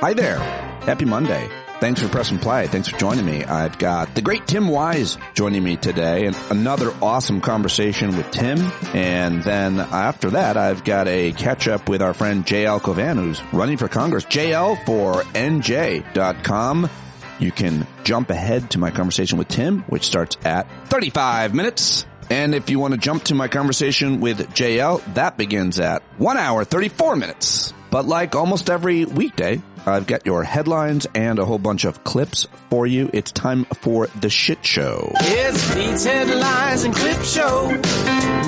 Hi there. Happy Monday. Thanks for pressing play. Thanks for joining me. I've got the great Tim Wise joining me today and another awesome conversation with Tim. And then after that, I've got a catch up with our friend JL Cauvin, who's running for Congress. JL for NJ.com. You can jump ahead to my conversation with Tim, which starts at 35 minutes. And if you want to jump to my conversation with JL, that begins at 1 hour, 34 minutes. But like almost every weekday, I've got your headlines and a whole bunch of clips for you. It's time for the shit show. It's Pete's headlines and clip show.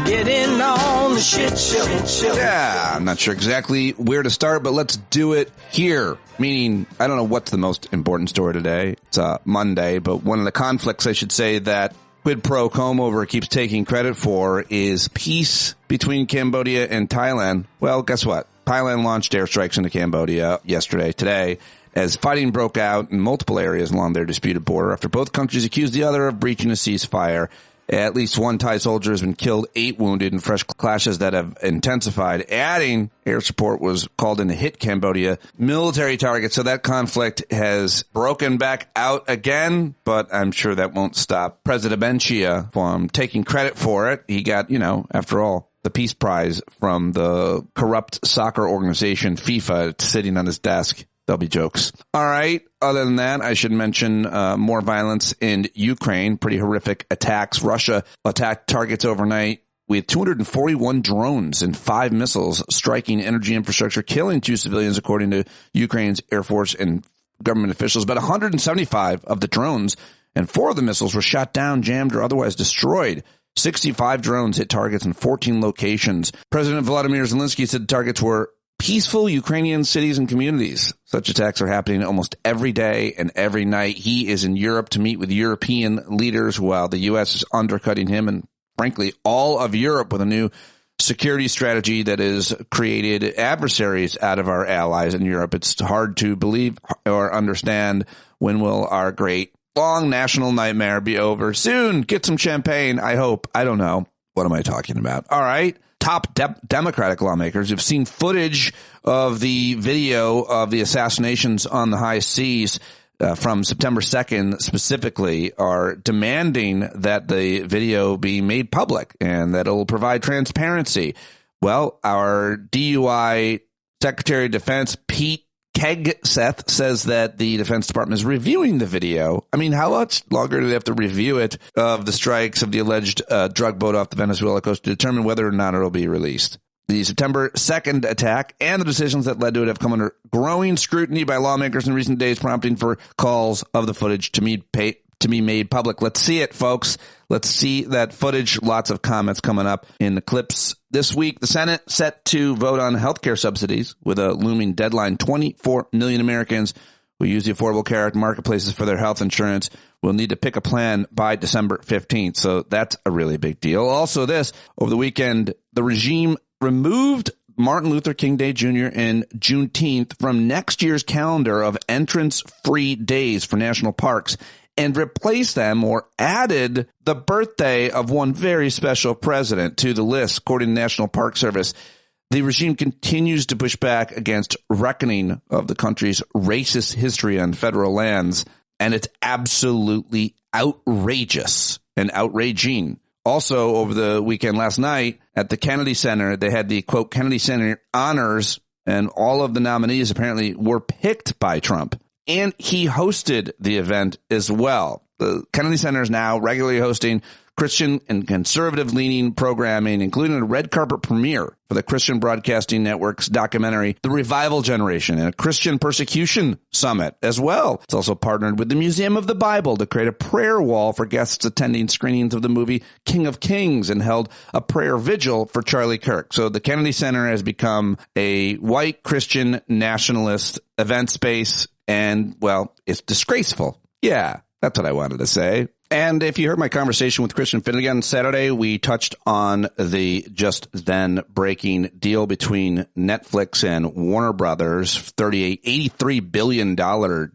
Get in on the shit show. Yeah, I'm not sure exactly where to start, but let's do it here. Meaning, I don't know what's the most important story today. It's Monday, but one of the conflicts, I should say, that Quid Pro Quo keeps taking credit for is peace between Cambodia and Thailand. Well, guess what? Thailand launched airstrikes into Cambodia today, as fighting broke out in multiple areas along their disputed border after both countries accused the other of breaching a ceasefire. At least one Thai soldier has been killed, 8 wounded in fresh clashes that have intensified. Adding, air support was called in to hit Cambodia military targets. So that conflict has broken back out again, but I'm sure that won't stop President Benchia from taking credit for it. He got, after all, the Peace Prize from the corrupt soccer organization FIFA sitting on his desk. There'll be jokes. All right. Other than that, I should mention more violence in Ukraine. Pretty horrific attacks. Russia attacked targets overnight with 241 drones and 5 missiles striking energy infrastructure, killing 2 civilians, according to Ukraine's Air Force and government officials. But 175 of the drones and 4 of the missiles were shot down, jammed, or otherwise destroyed. 65 drones hit targets in 14 locations. President Volodymyr Zelensky said the targets were peaceful Ukrainian cities and communities. Such attacks are happening almost every day and every night. He is in Europe to meet with European leaders while the U.S. is undercutting him and, frankly, all of Europe with a new security strategy that has created adversaries out of our allies in Europe. It's hard to believe or understand when will our great long national nightmare be over soon. Get some champagne, I hope. I don't know. What am I talking about? All right. Top Democratic lawmakers have seen footage of the video of the assassinations on the high seas from September 2nd specifically, are demanding that the video be made public and that it will provide transparency. Well, our DUI Secretary of Defense, Pete Hegseth, says that the Defense Department is reviewing the video. I mean, how much longer do they have to review it of the strikes of the alleged drug boat off the Venezuela coast to determine whether or not it will be released? The September 2nd attack and the decisions that led to it have come under growing scrutiny by lawmakers in recent days, prompting for calls of the footage to be made public. Let's see it, folks. Let's see that footage. Lots of comments coming up in the clips. This week, the Senate set to vote on healthcare subsidies with a looming deadline. 24 million Americans who use the Affordable Care Act marketplaces for their health insurance will need to pick a plan by December 15th. So that's a really big deal. Also this, over the weekend, the regime removed Martin Luther King Day Jr. and Juneteenth from next year's calendar of entrance-free days for national parks and replaced them or added the birthday of one very special president to the list, according to the National Park Service. The regime continues to push back against reckoning of the country's racist history on federal lands, and it's absolutely outrageous and outraging. Also, over the weekend last night at the Kennedy Center, they had the, quote, Kennedy Center honors, and all of the nominees apparently were picked by Trump. And he hosted the event as well. The Kennedy Center is now regularly hosting Christian and conservative-leaning programming, including a red carpet premiere for the Christian Broadcasting Network's documentary, The Revival Generation, and a Christian Persecution Summit as well. It's also partnered with the Museum of the Bible to create a prayer wall for guests attending screenings of the movie King of Kings and held a prayer vigil for Charlie Kirk. So the Kennedy Center has become a white Christian nationalist event space, and, well, it's disgraceful. Yeah, that's what I wanted to say. And if you heard my conversation with Christian Finnegan Saturday, we touched on the just then breaking deal between Netflix and Warner Brothers, $83 billion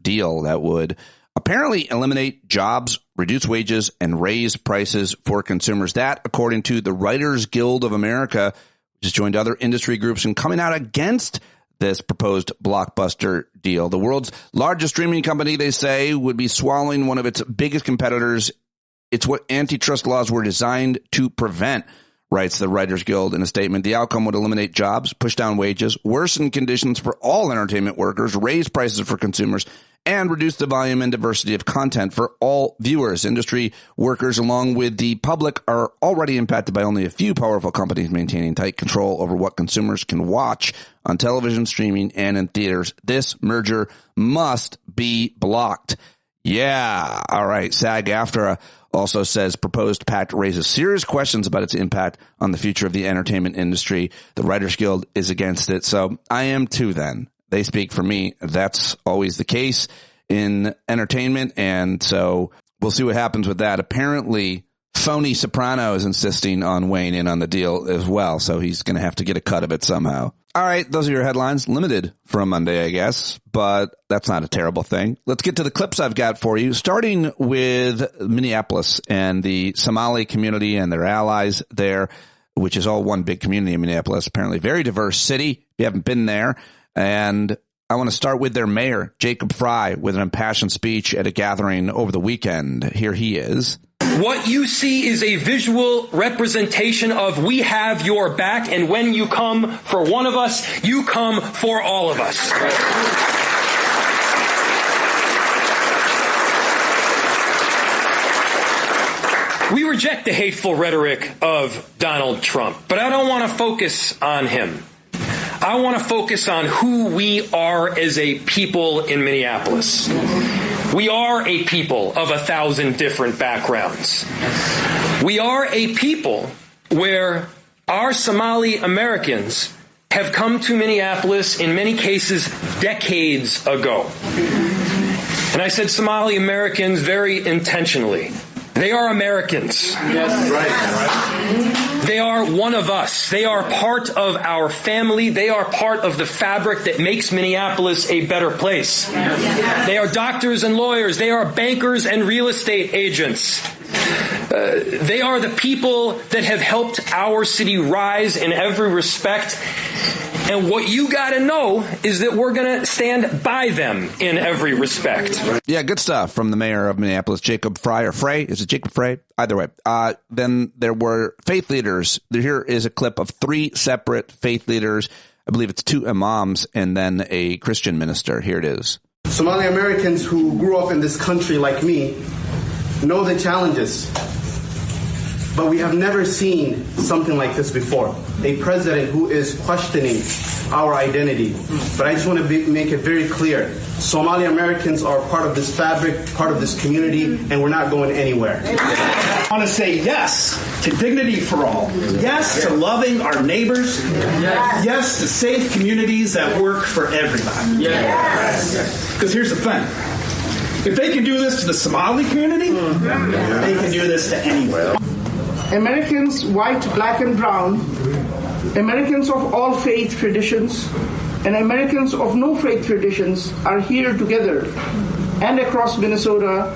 deal that would apparently eliminate jobs, reduce wages, and raise prices for consumers. That, according to the Writers Guild of America, which has joined other industry groups in coming out against this proposed blockbuster deal. The world's largest streaming company, they say, would be swallowing one of its biggest competitors. It's what antitrust laws were designed to prevent, writes the Writers Guild in a statement. The outcome would eliminate jobs, push down wages, worsen conditions for all entertainment workers, raise prices for consumers, and reduce the volume and diversity of content for all viewers. Industry workers, along with the public, are already impacted by only a few powerful companies maintaining tight control over what consumers can watch on television, streaming, and in theaters. This merger must be blocked. Yeah. All right. SAG-AFTRA also says proposed pact raises serious questions about its impact on the future of the entertainment industry. The Writers Guild is against it. So I am too then. They speak for me. That's always the case in entertainment. And so we'll see what happens with that. Apparently, phony Soprano is insisting on weighing in on the deal as well. So he's going to have to get a cut of it somehow. All right. Those are your headlines. Limited for a Monday, I guess, but that's not a terrible thing. Let's get to the clips I've got for you, starting with Minneapolis and the Somali community and their allies there, which is all one big community in Minneapolis. Apparently very diverse city. If you haven't been there. And I want to start with their mayor, Jacob Fry, with an impassioned speech at a gathering over the weekend. Here he is. What you see is a visual representation of we have your back, and when you come for one of us, you come for all of us. We reject the hateful rhetoric of Donald Trump, but I don't want to focus on him. I want to focus on who we are as a people in Minneapolis. We are a people of 1,000 different backgrounds. We are a people where our Somali Americans have come to Minneapolis in many cases decades ago. And I said Somali Americans very intentionally. They are Americans. Yes, right. They are one of us. They are part of our family. They are part of the fabric that makes Minneapolis a better place. They are doctors and lawyers. They are bankers and real estate agents. They are the people that have helped our city rise in every respect. And what you got to know is that we're going to stand by them in every respect. Yeah, good stuff from the mayor of Minneapolis, Jacob Fry, or Frey. Is it Jacob Frey? Either way. Then there were faith leaders. Here is a clip of 3 separate faith leaders. I believe it's 2 imams and then a Christian minister. Here it is. Somali Americans who grew up in this country like me know the challenges. But we have never seen something like this before. A president who is questioning our identity. But I just want to make it very clear. Somali Americans are part of this fabric, part of this community, and we're not going anywhere. I want to say yes to dignity for all. Yes to loving our neighbors. Yes to safe communities that work for everybody. Because here's the thing. If they can do this to the Somali community, they can do this to anyone. Americans, white, black, and brown, Americans of all faith traditions, and Americans of no faith traditions are here together and across Minnesota,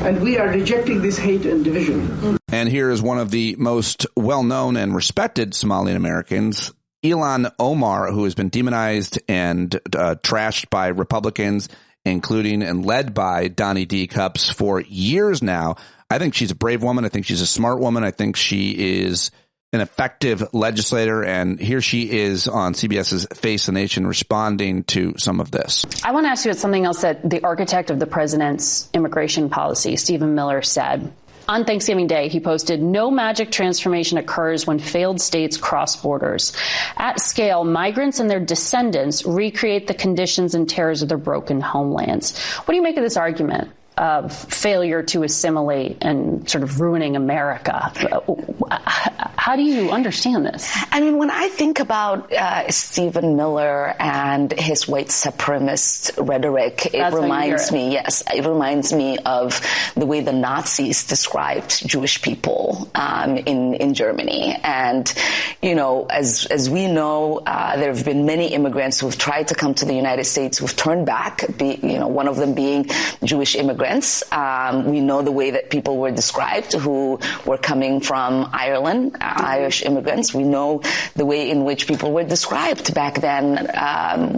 and we are rejecting this hate and division. And here is one of the most well-known and respected Somali Americans, Ilhan Omar, who has been demonized and trashed by Republicans, including and led by Donnie D. Cups for years now. I think she's a brave woman. I think she's a smart woman. I think she is an effective legislator. And here she is on CBS's Face the Nation responding to some of this. I want to ask you about something else that the architect of the president's immigration policy, Stephen Miller, said. On Thanksgiving Day, he posted, "No magic transformation occurs when failed states cross borders. At scale, migrants and their descendants recreate the conditions and terrors of their broken homelands." What do you make of this argument of failure to assimilate and sort of ruining America? How do you understand this? I mean, when I think about Stephen Miller and his white supremacist rhetoric, it reminds me of the way the Nazis described Jewish people in Germany. And, you know, as we know, there have been many immigrants who have tried to come to the United States who've turned back, one of them being Jewish immigrants immigrants. We know the way that people were described who were coming from Ireland, Irish immigrants. We know the way in which people were described back then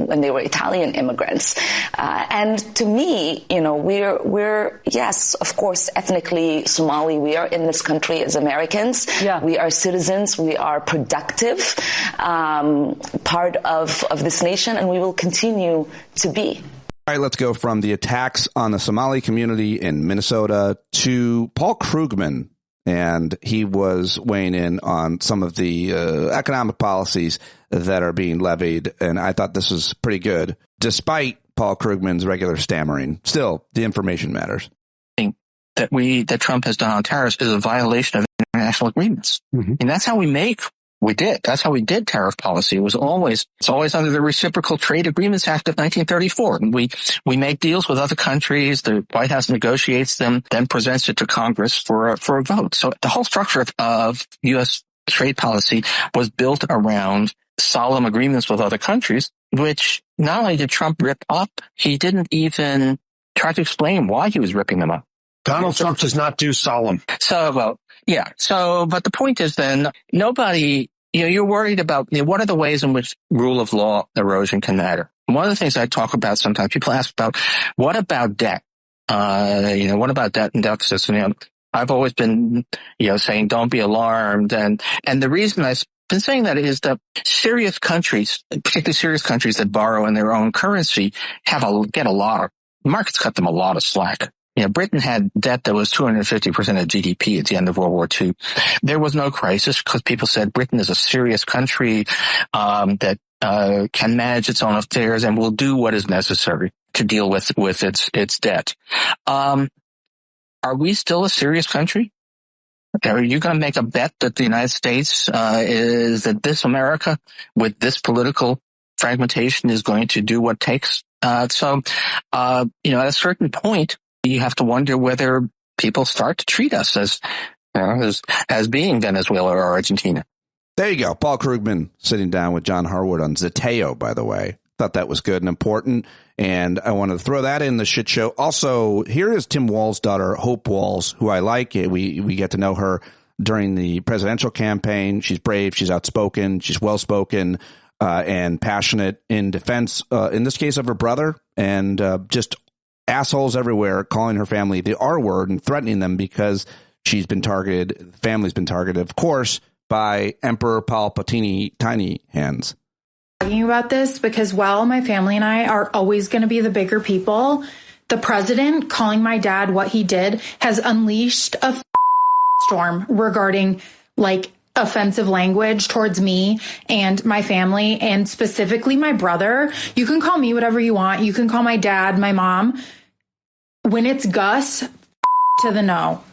when they were Italian immigrants. And to me, we're yes, of course, ethnically Somali. We are in this country as Americans. Yeah. We are citizens. We are productive part of this nation, and we will continue to be. All right, let's go from the attacks on the Somali community in Minnesota to Paul Krugman. And he was weighing in on some of the economic policies that are being levied. And I thought this was pretty good, despite Paul Krugman's regular stammering. Still, the information matters. That Trump has done on tariffs is a violation of international agreements. Mm-hmm. And that's how that's how we did tariff policy. It's always under the Reciprocal Trade Agreements Act of 1934. And we make deals with other countries. The White House negotiates them, then presents it to Congress for a vote. So the whole structure of U.S. trade policy was built around solemn agreements with other countries, which not only did Trump rip up, he didn't even try to explain why he was ripping them up. Donald Trump does not do solemn. But the point is then nobody, you're worried about what are the ways in which rule of law erosion can matter. One of the things I talk about sometimes, people ask about, what about debt? What about debt and deficits? I've always been, saying don't be alarmed. And the reason I've been saying that is that serious countries, particularly serious countries that borrow in their own currency, markets cut them a lot of slack. Britain had debt that was 250% of GDP at the end of World War II. There was no crisis because people said Britain is a serious country that can manage its own affairs and will do what is necessary to deal with its debt. Are we still a serious country? Are you going to make a bet that the United States that this America with this political fragmentation is going to do what it takes? At a certain point, you have to wonder whether people start to treat us as being Venezuela or Argentina. There you go. Paul Krugman sitting down with John Harwood on Zeteo, by the way. Thought that was good and important, and I wanted to throw that in the shit show. Also, here is Tim Walz's daughter, Hope Walz, who I like. We get to know her during the presidential campaign. She's brave, she's outspoken, she's well-spoken, and passionate in defense, in this case, of her brother, and just assholes everywhere calling her family the R word and threatening them because she's been targeted, the family's been targeted, of course, by Emperor Palpatine Tiny Hands. Talking about this because while my family and I are always going to be the bigger people, the president calling my dad what he did has unleashed a storm regarding offensive language towards me and my family, and specifically my brother. You can call me whatever you want. You can call my dad, my mom. When it's Gus, to the no.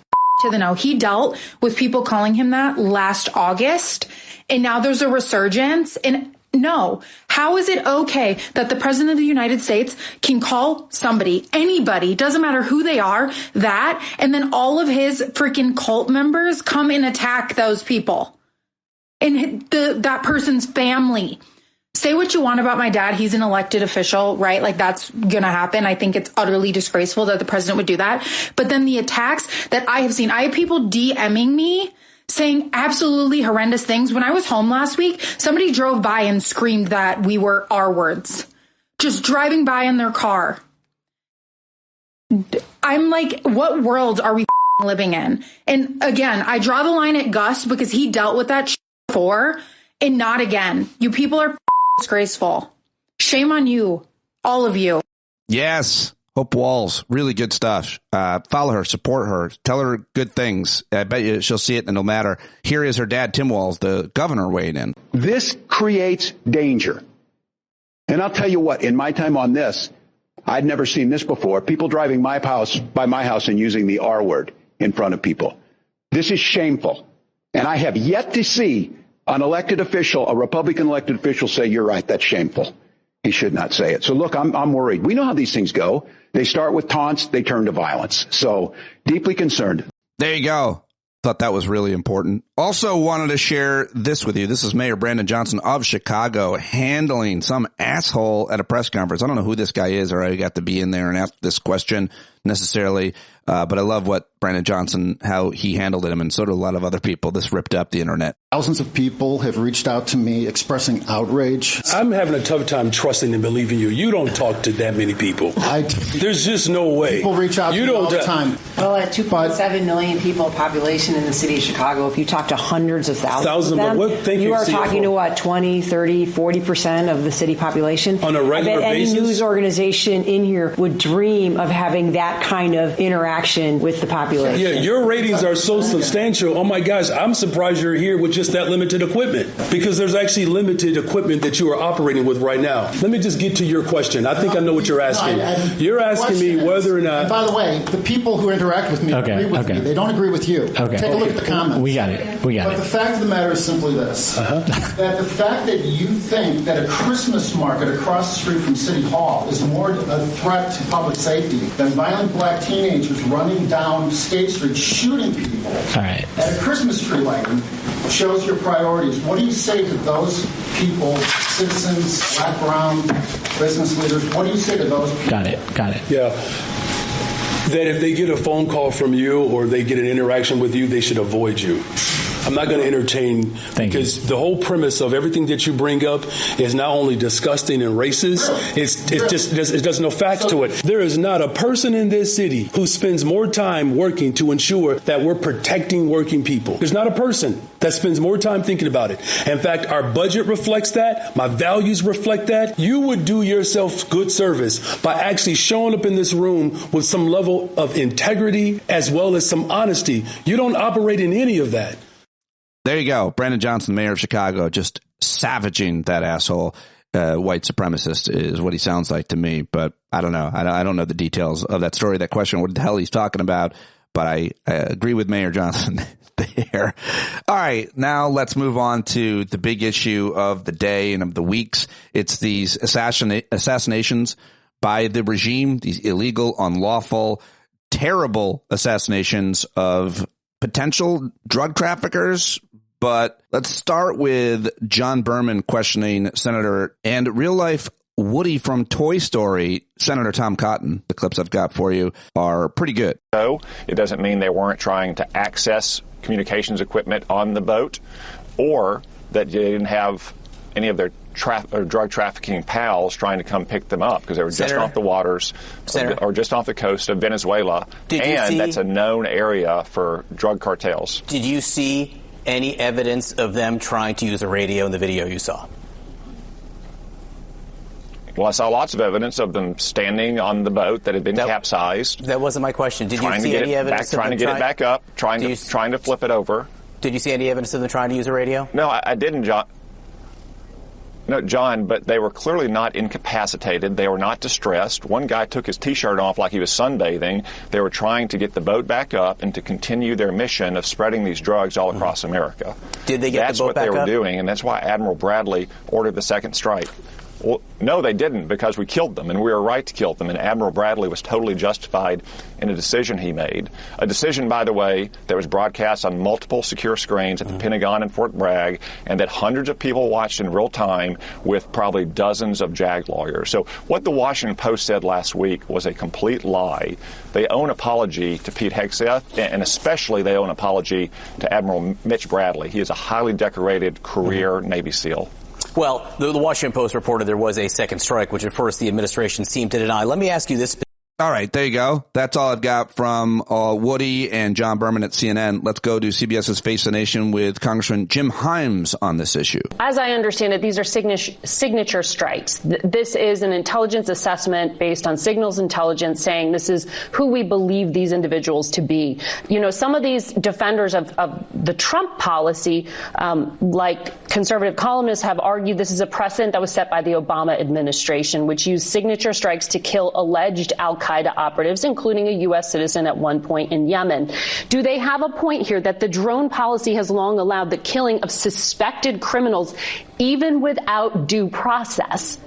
He dealt with people calling him that last August, and now there's a resurgence. And no, how is it okay that the president of the United States can call somebody, anybody, doesn't matter who they are, that, and then all of his freaking cult members come and attack those people and that person's family? Say what you want about my dad. He's an elected official, right? That's going to happen. I think it's utterly disgraceful that the president would do that. But then the attacks that I have seen, I have people DMing me saying absolutely horrendous things. When I was home last week, somebody drove by and screamed that we were R words, just driving by in their car. I'm like, what world are we living in? And again, I draw the line at Gus because he dealt with that before, and not again. You people are disgraceful. Shame on you, all of you. Yes. Hope Walz, really good stuff. Follow her, support her, tell her good things. I bet you she'll see it and it'll matter. Here is her dad, Tim Walz, the governor, weighed in. This creates danger. And I'll tell you what, in my time on this, I'd never seen this before. People driving by my house and using the R word in front of people. This is shameful. And I have yet to see an elected official, a Republican elected official, say, you're right, that's shameful. He should not say it. So look, I'm worried. We know how these things go. They start with taunts, they turn to violence. So deeply concerned. There you go. Thought that was really important. Also wanted to share this with you. This is Mayor Brandon Johnson of Chicago handling some asshole at a press conference. I don't know who this guy is or I got to be in there and ask this question necessarily. But I love what Brandon Johnson, how he handled it, and so did a lot of other people. This ripped up the internet. Thousands of people have reached out to me expressing outrage. I'm having a tough time trusting and believing you. You don't talk to that many people. There's just no way. People reach out to me all the time. Well, at 2.7 million people population in the city of Chicago, if you talk to hundreds of thousands of them, you are talking to what, 20, 30, 40% of the city population? On a regular basis? Any news organization in here would dream of having that kind of interaction with the population. Yeah, your ratings are so substantial. Oh my gosh, I'm surprised you're here with just that limited equipment, because there's actually limited equipment that you are operating with right now. Let me just get to your question. I think I know what you're asking. You're asking me whether or not... And by the way, the people who interact with me agree with me. They don't agree with you. Take a look at the comments. We got it. But the fact of the matter is simply this. That the fact that you think that a Christmas market across the street from City Hall is more a threat to public safety than violent black teenagers running down State Street shooting people at a Christmas tree lighting shows your priorities. What do you say to those people, citizens, black, brown, business leaders? What do you say to those people? Got it. Yeah. That if they get a phone call from you or they get an interaction with you, they should avoid you. I'm not going to entertain, because the whole premise of everything that you bring up is not only disgusting and racist, it does no facts to it. There is not a person in this city who spends more time working to ensure that we're protecting working people. There's not a person that spends more time thinking about it. In fact, our budget reflects that. My values reflect that. You would do yourself good service by actually showing up in this room with some level of integrity as well as some honesty. You don't operate in any of that. There you go. Brandon Johnson, mayor of Chicago, just savaging that asshole. White supremacist is what he sounds like to me, but I don't know. I don't know the details of that story, that question, what the hell he's talking about, but I agree with Mayor Johnson there. All right. Now let's move on to the big issue of the day and of the weeks. It's these assassinations by the regime, these illegal, unlawful, terrible assassinations of potential drug traffickers. But let's start with John Berman questioning Senator and real-life Woody from Toy Story, Senator Tom Cotton. The clips I've got for you are pretty good. So it doesn't mean they weren't trying to access communications equipment on the boat, or that they didn't have any of their drug trafficking pals trying to come pick them up, because they were just off the waters or just off the coast of Venezuela. And that's a known area for drug cartels. Did you see any evidence of them trying to use a radio in the video you saw? Well, I saw lots of evidence of them standing on the boat that had been capsized. That wasn't my question. Did you see any evidence of them trying to get it back up, trying to flip it over? Did you see any evidence of them trying to use a radio? No, I didn't, John. No, John, but they were clearly not incapacitated. They were not distressed. One guy took his T-shirt off like he was sunbathing. They were trying to get the boat back up and to continue their mission of spreading these drugs all across America. Did they get the boat back up? That's what they were doing, and that's why Admiral Bradley ordered the second strike. Well, no, they didn't, because we killed them, and we were right to kill them, and Admiral Bradley was totally justified in a decision he made. A decision, by the way, that was broadcast on multiple secure screens at the Pentagon and Fort Bragg, and that hundreds of people watched in real time with probably dozens of JAG lawyers. So what the Washington Post said last week was a complete lie. They owe an apology to Pete Hegseth, and especially they owe an apology to Admiral Mitch Bradley. He is a highly decorated career Navy SEAL. Well, the Washington Post reported there was a second strike, which at first the administration seemed to deny. Let me ask you this. All right, there you go. That's all I've got from Woody and John Berman at CNN. Let's go to CBS's Face the Nation with Congressman Jim Himes on this issue. As I understand it, these are signature strikes. This is an intelligence assessment based on signals intelligence saying this is who we believe these individuals to be. You know, some of these defenders of the Trump policy, like conservative columnists, have argued this is a precedent that was set by the Obama administration, which used signature strikes to kill alleged al-Qaeda operatives, including a U.S. citizen at one point in Yemen. Do they have a point here that the drone policy has long allowed the killing of suspected criminals even without due process?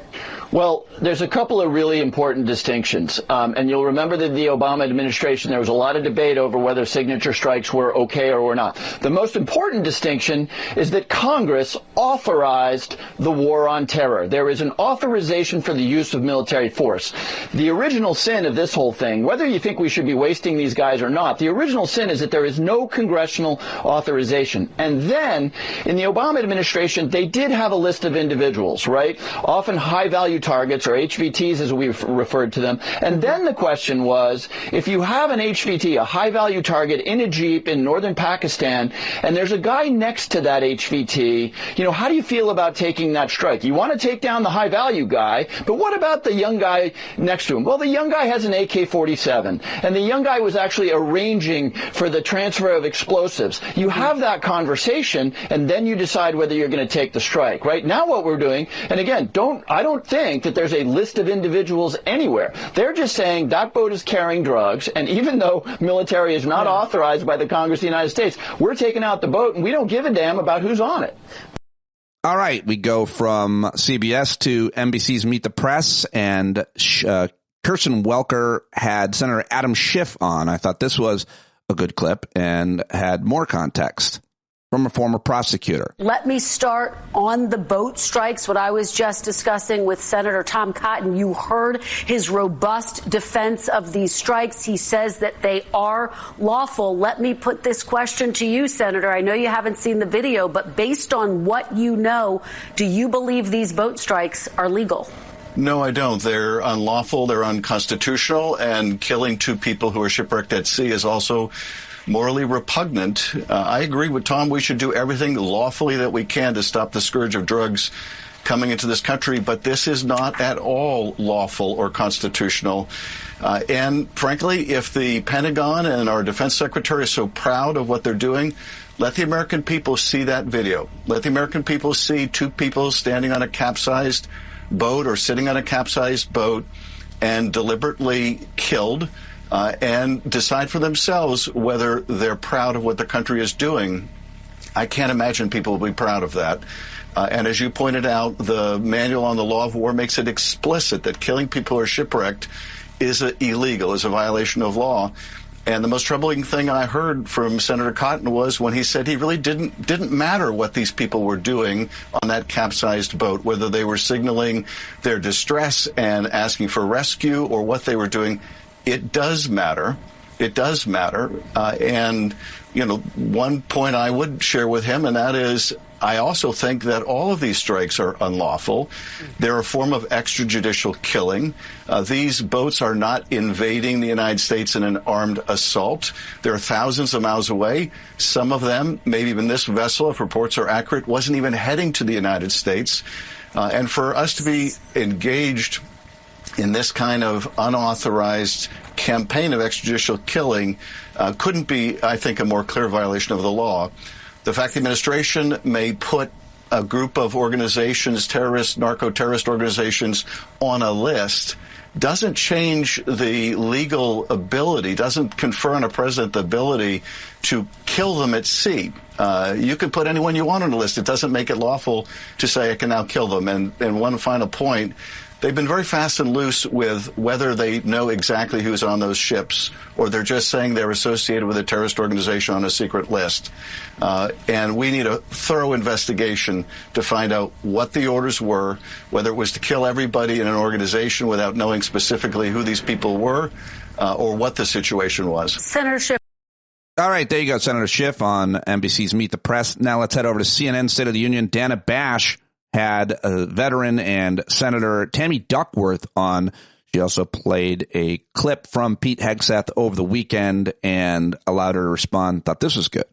Well, there's a couple of really important distinctions. And you'll remember that the Obama administration, there was a lot of debate over whether signature strikes were okay or were not. The most important distinction is that Congress authorized the war on terror. There is an authorization for the use of military force. The original sin of this whole thing, whether you think we should be wasting these guys or not, the original sin is that there is no congressional authorization. And then, in the Obama administration, they did have a list of individuals, right? Often high-value targets, or HVTs as we referred to them. And then the question was, if you have an HVT, a high-value target, in a Jeep in northern Pakistan, and there's a guy next to that HVT, you know, how do you feel about taking that strike? You want to take down the high-value guy, but what about the young guy next to him? Well, the young guy has an AK-47, and the young guy was actually arranging for the transfer of explosives. You have that conversation, and then you decide whether you're going to take the strike, right? Now what we're doing, and again, I don't think that there's a list of individuals anywhere. They're just saying that boat is carrying drugs, and even though military is not authorized by the Congress of the United States, we're taking out the boat, and we don't give a damn about who's on it. All right, we go from CBS to NBC's Meet the Press, and Kirsten Welker had Senator Adam Schiff on. I thought this was a good clip and had more context from a former prosecutor. Let me start on the boat strikes, what I was just discussing with Senator Tom Cotton. You heard his robust defense of these strikes. He says that they are lawful. Let me put this question to you, Senator. I know you haven't seen the video, but based on what you know, do you believe these boat strikes are legal? No, I don't. They're unlawful, they're unconstitutional, and killing two people who are shipwrecked at sea is also morally repugnant. I agree with Tom. We should do everything lawfully that we can to stop the scourge of drugs coming into this country, but this is not at all lawful or constitutional. And frankly, if the Pentagon and our defense secretary is so proud of what they're doing, let the American people see that video. Let the American people see two people standing on a capsized boat or sitting on a capsized boat and deliberately killed, and decide for themselves whether they're proud of what the country is doing. I can't imagine people will be proud of that. And as you pointed out, the Manual on the Law of War makes it explicit that killing people who are shipwrecked is illegal, is a violation of law. And the most troubling thing I heard from Senator Cotton was when he said he really didn't matter what these people were doing on that capsized boat, whether they were signaling their distress and asking for rescue or what they were doing. It does matter. It does matter. And, you know, one point I would share with him, and that is I also think that all of these strikes are unlawful. They're a form of extrajudicial killing. These boats are not invading the United States in an armed assault. They're thousands of miles away. Some of them, maybe even this vessel, if reports are accurate, wasn't even heading to the United States. And for us to be engaged in this kind of unauthorized campaign of extrajudicial killing couldn't be, I think, a more clear violation of the law. The fact the administration may put a group of organizations, terrorist, narco-terrorist organizations, on a list doesn't change the legal ability, doesn't confer on a president the ability to kill them at sea. You can put anyone you want on a list. It doesn't make it lawful to say I can now kill them. And one final point, they've been very fast and loose with whether they know exactly who's on those ships or they're just saying they're associated with a terrorist organization on a secret list. And we need a thorough investigation to find out what the orders were, whether it was to kill everybody in an organization without knowing specifically who these people were or what the situation was. Senator Schiff. All right, there you go, Senator Schiff on NBC's Meet the Press. Now let's head over to CNN State of the Union. Dana Bash had a veteran and Senator Tammy Duckworth on. She also played a clip from Pete Hegseth over the weekend and allowed her to respond. Thought this was good.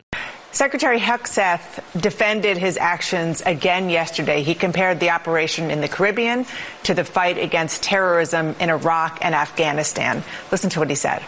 Secretary Hegseth defended his actions again yesterday. He compared the operation in the Caribbean to the fight against terrorism in Iraq and Afghanistan. Listen to what he said.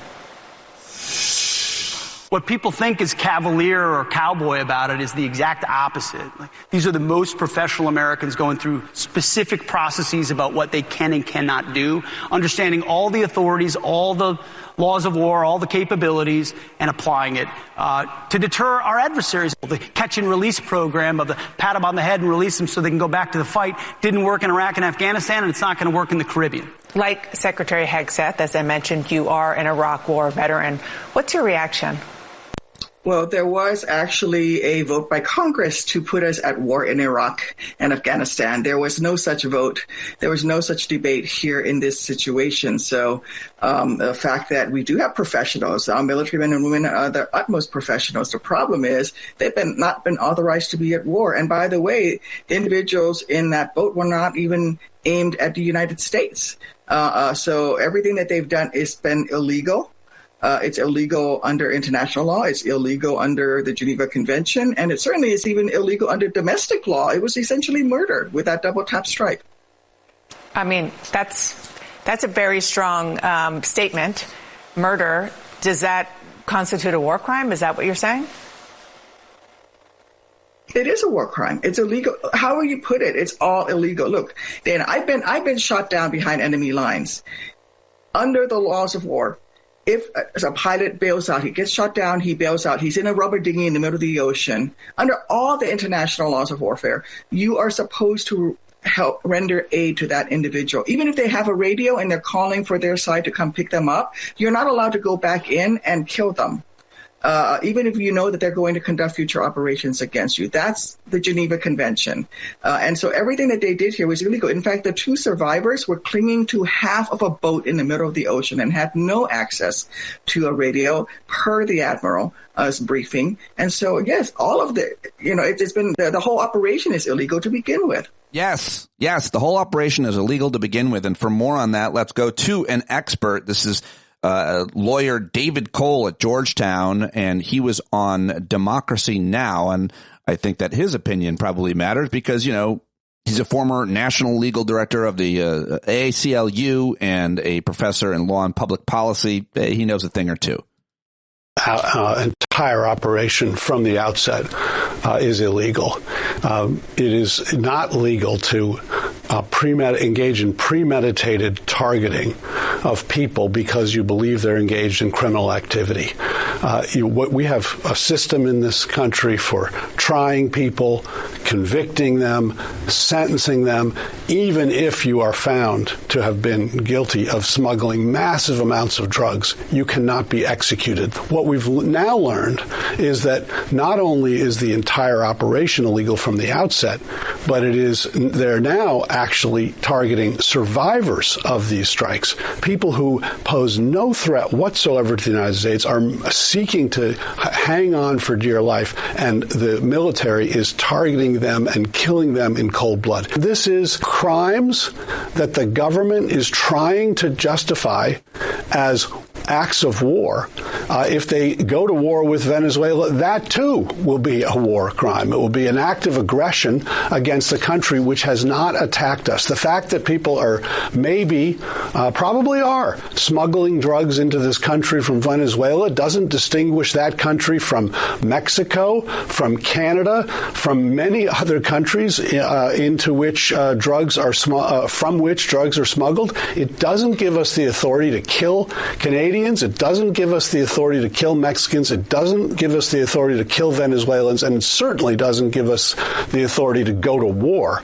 What people think is cavalier or cowboy about it is the exact opposite. These are the most professional Americans going through specific processes about what they can and cannot do, understanding all the authorities, all the laws of war, all the capabilities, and applying it to deter our adversaries. The catch and release program of the pat them on the head and release them so they can go back to the fight didn't work in Iraq and Afghanistan, and it's not going to work in the Caribbean. Like Secretary Hegseth, as I mentioned, you are an Iraq War veteran. What's your reaction? Well, there was actually a vote by Congress to put us at war in Iraq and Afghanistan. There was no such vote. There was no such debate here in this situation. So the fact that we do have professionals, our military men and women are the utmost professionals. The problem is they've not been authorized to be at war. And by the way, the individuals in that vote were not even aimed at the United States. So everything that they've done has been illegal. It's illegal under international law. It's illegal under the Geneva Convention. And it certainly is even illegal under domestic law. It was essentially murder with that double tap strike. I mean, that's a very strong statement. Murder. Does that constitute a war crime? Is that what you're saying? It is a war crime. It's illegal. However you put it, it's all illegal. Look, Dana, I've been shot down behind enemy lines. Under the laws of war, if a pilot bails out, he gets shot down, he bails out, he's in a rubber dinghy in the middle of the ocean. Under all the international laws of warfare, you are supposed to help render aid to that individual. Even if they have a radio and they're calling for their side to come pick them up, you're not allowed to go back in and kill them. Even if you know that they're going to conduct future operations against you. That's the Geneva Convention. And so everything that they did here was illegal. In fact, the two survivors were clinging to half of a boat in the middle of the ocean and had no access to a radio per the Admiral's briefing. And so, yes, all of it's been the whole operation is illegal to begin with. Yes, the whole operation is illegal to begin with. And for more on that, let's go to an expert. This is lawyer David Cole at Georgetown, and he was on Democracy Now! And I think that his opinion probably matters because, he's a former national legal director of the ACLU and a professor in law and public policy. He knows a thing or two. Entire operation from the outset is illegal. It is not legal to engage in premeditated targeting of people because you believe they're engaged in criminal activity. We have a system in this country for trying people, convicting them, sentencing them, even if you are found to have been guilty of smuggling massive amounts of drugs, you cannot be executed. What we've now learned is that not only is the entire operation illegal from the outset, but they're now actually targeting survivors of these strikes. People who pose no threat whatsoever to the United States are seeking to hang on for dear life, and the military is targeting them and killing them in cold blood. This is crimes that the government is trying to justify as acts of war. If they go to war with Venezuela, that too will be a war crime. It will be an act of aggression against the country which has not attacked us. The fact that people are probably are smuggling drugs into this country from Venezuela doesn't distinguish that country from Mexico, from Canada, from many other countries into which drugs are from which drugs are smuggled. It doesn't give us the authority to kill Canadians. It doesn't give us the authority to kill Mexicans. It doesn't give us the authority to kill Venezuelans. And it certainly doesn't give us the authority to go to war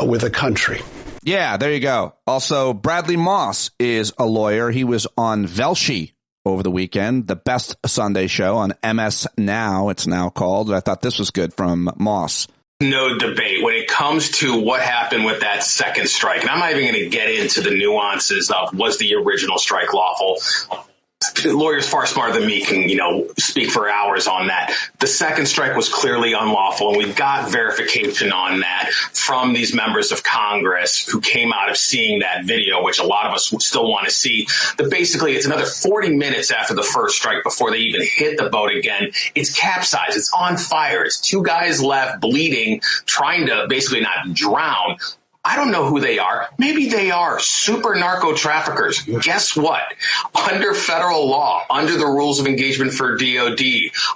with a country. Yeah, there you go. Also, Bradley Moss is a lawyer. He was on Velshi over the weekend, the best Sunday show on MS Now, it's now called. I thought this was good from Moss. No debate when it comes to what happened with that second strike. And I'm not even going to get into the nuances of was the original strike lawful. Lawyers far smarter than me can, speak for hours on that. The second strike was clearly unlawful, and we got verification on that from these members of Congress who came out of seeing that video, which a lot of us still want to see. That basically it's another 40 minutes after the first strike before they even hit the boat again. It's capsized. It's on fire. It's two guys left bleeding, trying to basically not drown. I don't know who they are. Maybe they are super narco traffickers. Guess what? Under federal law, under the rules of engagement for DOD,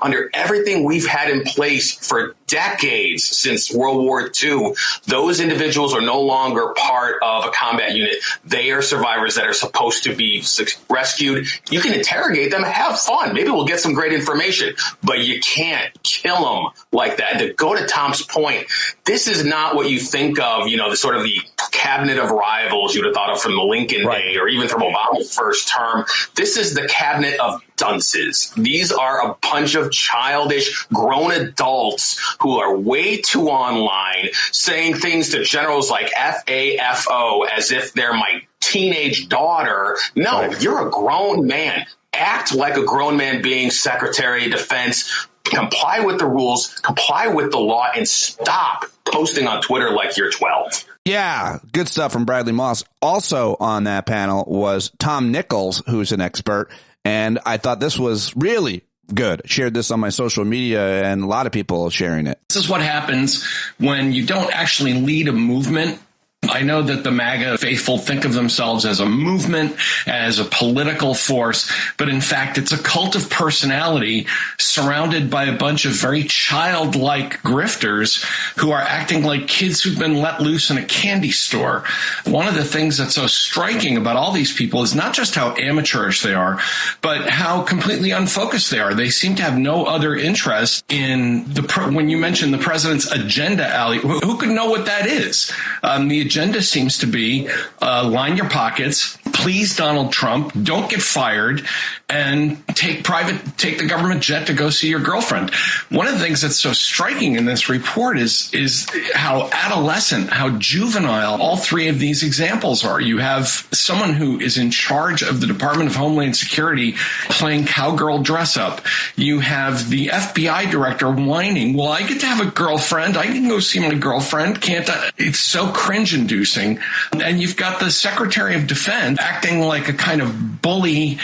under everything we've had in place for decades since World War II, those individuals are no longer part of a combat unit. They are survivors that are supposed to be rescued. You can interrogate them, have fun. Maybe we'll get some great information, but you can't kill them like that. To go to Tom's point, this is not what you think of, the sort of the cabinet of rivals you'd have thought of from the Lincoln day or even from Obama's first term. This is the cabinet of dunces. These are a bunch of childish grown adults who are way too online, saying things to generals like FAFO as if they're my teenage daughter. No, you're a grown man. Act like a grown man being Secretary of Defense. Comply with the rules, comply with the law, and stop posting on Twitter like you're 12. Yeah, good stuff from Bradley Moss. Also on that panel was Tom Nichols, who's an expert, and I thought this was really good. Shared this on my social media, and a lot of people sharing it. This is what happens when you don't actually lead a movement. I know that the MAGA faithful think of themselves as a movement, as a political force, but in fact, it's a cult of personality surrounded by a bunch of very childlike grifters who are acting like kids who've been let loose in a candy store. One of the things that's so striking about all these people is not just how amateurish they are, but how completely unfocused they are. They seem to have no other interest in when you mention the president's agenda, Ali, who could know what that is? The agenda seems to be line your pockets, please Donald Trump, don't get fired, and take the government jet to go see your girlfriend. One of the things that's so striking in this report is how adolescent, how juvenile all three of these examples are. You have someone who is in charge of the Department of Homeland Security playing cowgirl dress up. You have the FBI director whining, well, I get to have a girlfriend. I can go see my girlfriend. Can't I? It's so cringe-inducing. And you've got the Secretary of Defense acting like a kind of bully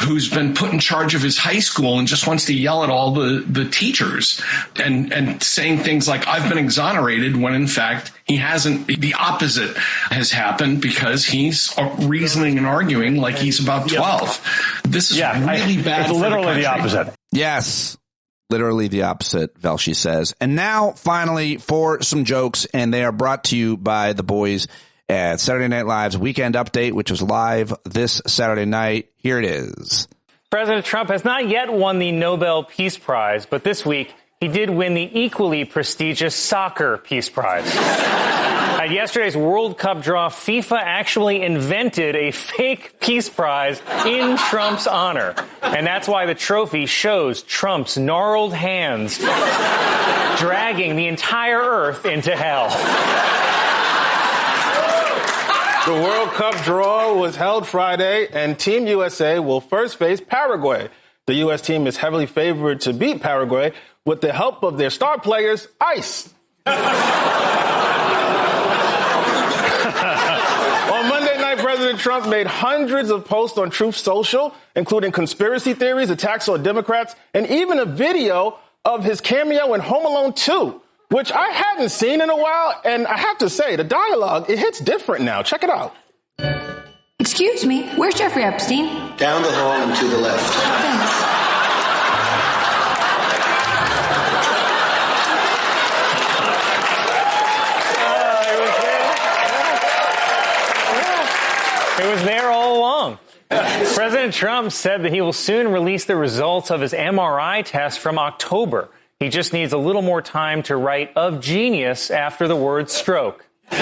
who's been put in charge of his high school and just wants to yell at all the teachers and saying things like, I've been exonerated, when in fact he hasn't. The opposite has happened because he's reasoning and arguing like he's about 12. This is really bad. It's literally the opposite. Yes. Literally the opposite, Velshi says. And now, finally, for some jokes, and they are brought to you by the boys at Saturday Night Live's Weekend Update, which was live this Saturday night. Here it is. President Trump has not yet won the Nobel Peace Prize, but this week he did win the equally prestigious Soccer Peace Prize. At yesterday's World Cup draw, FIFA actually invented a fake peace prize in Trump's honor. And that's why the trophy shows Trump's gnarled hands dragging the entire earth into hell. The World Cup draw was held Friday, and Team USA will first face Paraguay. The U.S. team is heavily favored to beat Paraguay with the help of their star players, Ice. On Monday night, President Trump made hundreds of posts on Truth Social, including conspiracy theories, attacks on Democrats, and even a video of his cameo in Home Alone 2. Which I hadn't seen in a while, and I have to say, the dialogue, it hits different now. Check it out. Excuse me, where's Jeffrey Epstein? Down the hall and to the left. Thanks. It was there all along. President Trump said that he will soon release the results of his MRI test from October. He just needs a little more time to write "of genius" after the word stroke. The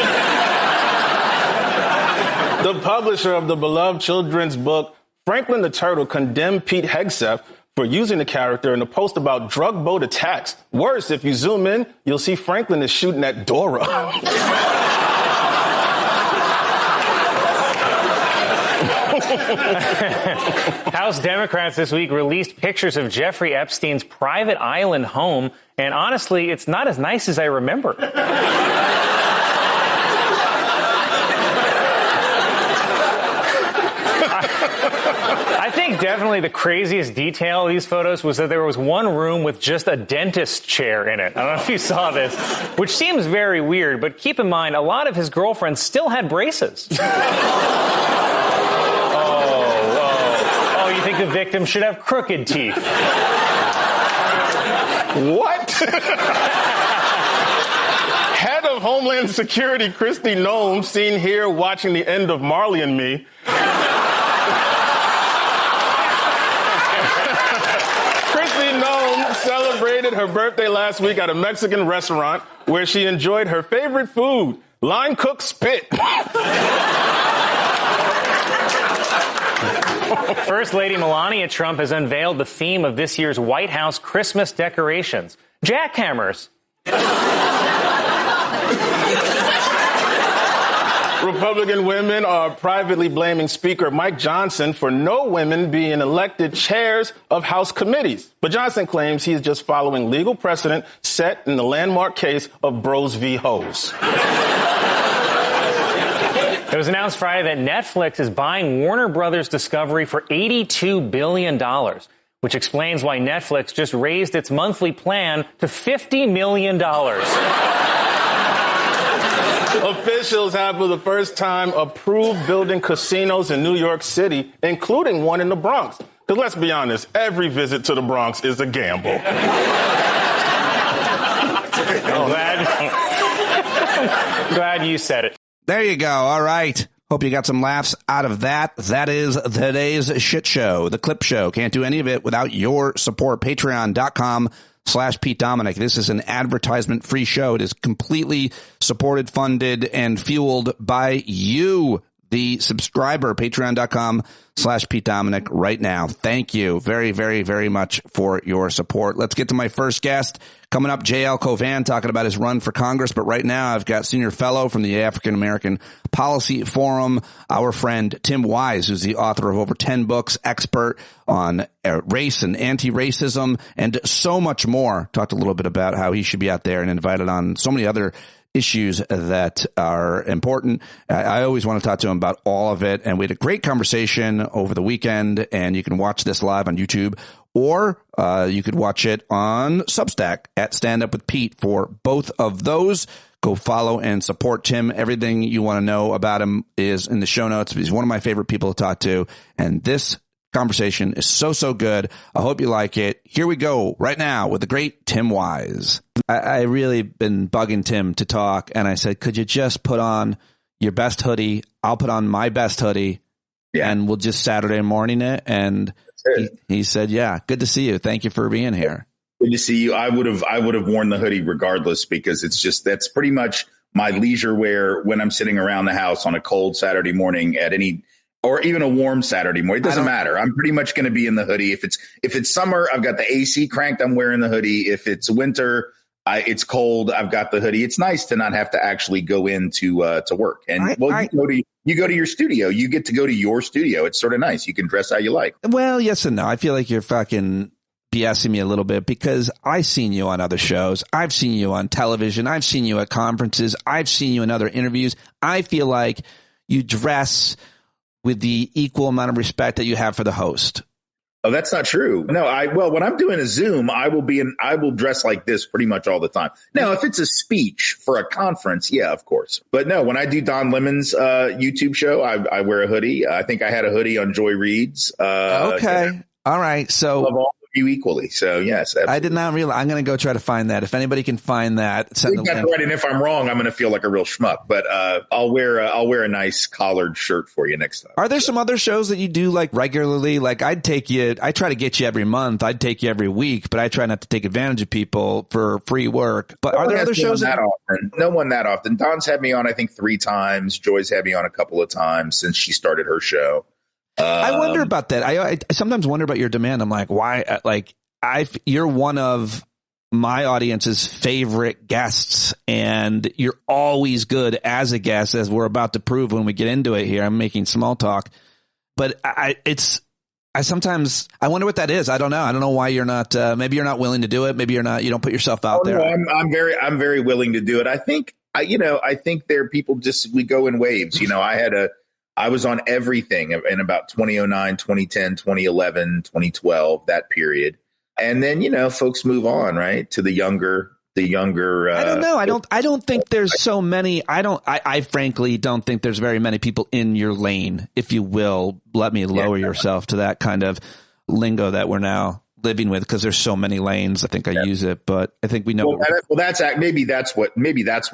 publisher of the beloved children's book, Franklin the Turtle, condemned Pete Hegseth for using the character in a post about drug boat attacks. Worse, if you zoom in, you'll see Franklin is shooting at Dora. House Democrats this week released pictures of Jeffrey Epstein's private island home, and honestly, it's not as nice as I remember. I think think definitely the craziest detail of these photos was that there was one room with just a dentist chair in it. I don't know if you saw this, which seems very weird, but keep in mind, a lot of his girlfriends still had braces. Oh, you think the victim should have crooked teeth? What? Head of Homeland Security Kristi Noem, seen here watching the end of Marley and Me. Kristi Noem celebrated her birthday last week at a Mexican restaurant where she enjoyed her favorite food, line-cooked spit. First Lady Melania Trump has unveiled the theme of this year's White House Christmas decorations: jackhammers. Republican women are privately blaming Speaker Mike Johnson for no women being elected chairs of House committees. But Johnson claims he is just following legal precedent set in the landmark case of Bros v. Hoes. It was announced Friday that Netflix is buying Warner Brothers Discovery for $82 billion, which explains why Netflix just raised its monthly plan to $50 million. Officials have for the first time approved building casinos in New York City, including one in the Bronx. Because let's be honest, every visit to the Bronx is a gamble. Glad you said it. There you go. All right. Hope you got some laughs out of that. That is today's shit show, the clip show. Can't do any of it without your support. Patreon.com/Pete Dominic. This is an advertisement-free show. It is completely supported, funded, and fueled by you, the subscriber. Patreon.com/Pete Dominic right now. Thank you very, very, very much for your support. Let's get to my first guest. Coming up, J.L. Cauvin talking about his run for Congress. But right now, I've got senior fellow from the African American Policy Forum, our friend Tim Wise, who's the author of over 10 books, expert on race and anti-racism, and so much more. Talked a little bit about how he should be out there and invited on so many other issues that are important. I always want to talk to him about all of it. And we had a great conversation over the weekend, and you can watch this live on YouTube, or you could watch it on Substack at Stand Up With Pete. For both of those, go follow and support Tim. Everything you want to know about him is in the show notes. He's one of my favorite people to talk to, and this conversation is so good. I hope you like it. Here we go right now with the great Tim Wise. I really been bugging Tim to talk, and I said, could you just put on your best hoodie? I'll put on my best hoodie, and we'll just Saturday morning it. And he said, yeah, good to see you. Thank you for being here. Good to see you. I would have worn the hoodie regardless, because that's pretty much my leisure wear when I'm sitting around the house on a cold Saturday morning or even a warm Saturday morning. It doesn't matter. I'm pretty much going to be in the hoodie. If it's summer, I've got the AC cranked, I'm wearing the hoodie. If it's winter, it's cold, I've got the hoodie. It's nice to not have to actually go in to work. And you go to your studio. You get to go to your studio. It's sort of nice. You can dress how you like. Well, yes and no. I feel like you're fucking BSing me a little bit, because I've seen you on other shows. I've seen you on television. I've seen you at conferences. I've seen you in other interviews. I feel like you dress with the equal amount of respect that you have for the host. Oh, that's not true. No, when I'm doing a Zoom, I will dress like this pretty much all the time. Now, if it's a speech for a conference, yeah, of course. But no, when I do Don Lemon's YouTube show, I wear a hoodie. I think I had a hoodie on Joy Reid's. Okay. Yeah. All right. So love all of you equally. So yes, absolutely. I did not realize. I'm going to go try to find that. If anybody can find that, send the link. Right. And if I'm wrong, I'm going to feel like a real schmuck. But I'll wear a nice collared shirt for you next time. Are there some other shows that you do like regularly? Like I try to get you every month. I'd take you every week, but I try not to take advantage of people for free work. But are there other shows that often? No one that often. Don's had me on, I think, 3 times. Joy's had me on a couple of times since she started her show. I wonder about that. I sometimes wonder about your demand. I'm like, why? Like, you're one of my audience's favorite guests, and you're always good as a guest, as we're about to prove when we get into it here. I'm making small talk, but I sometimes wonder what that is. I don't know. I don't know why you're not. Maybe you're not willing to do it. Maybe you don't put yourself out there. No, I'm very willing to do it. I think there are people we go in waves. I was on everything in about 2009, 2010, 2011, 2012, that period. And then, folks move on, right, to the younger. I don't know. I don't think there's so many. I frankly don't think there's very many people in your lane, if you will. Let me lower yourself to that kind of lingo that we're now living with, because there's so many lanes. I think I use it, but I think we know. Maybe that's what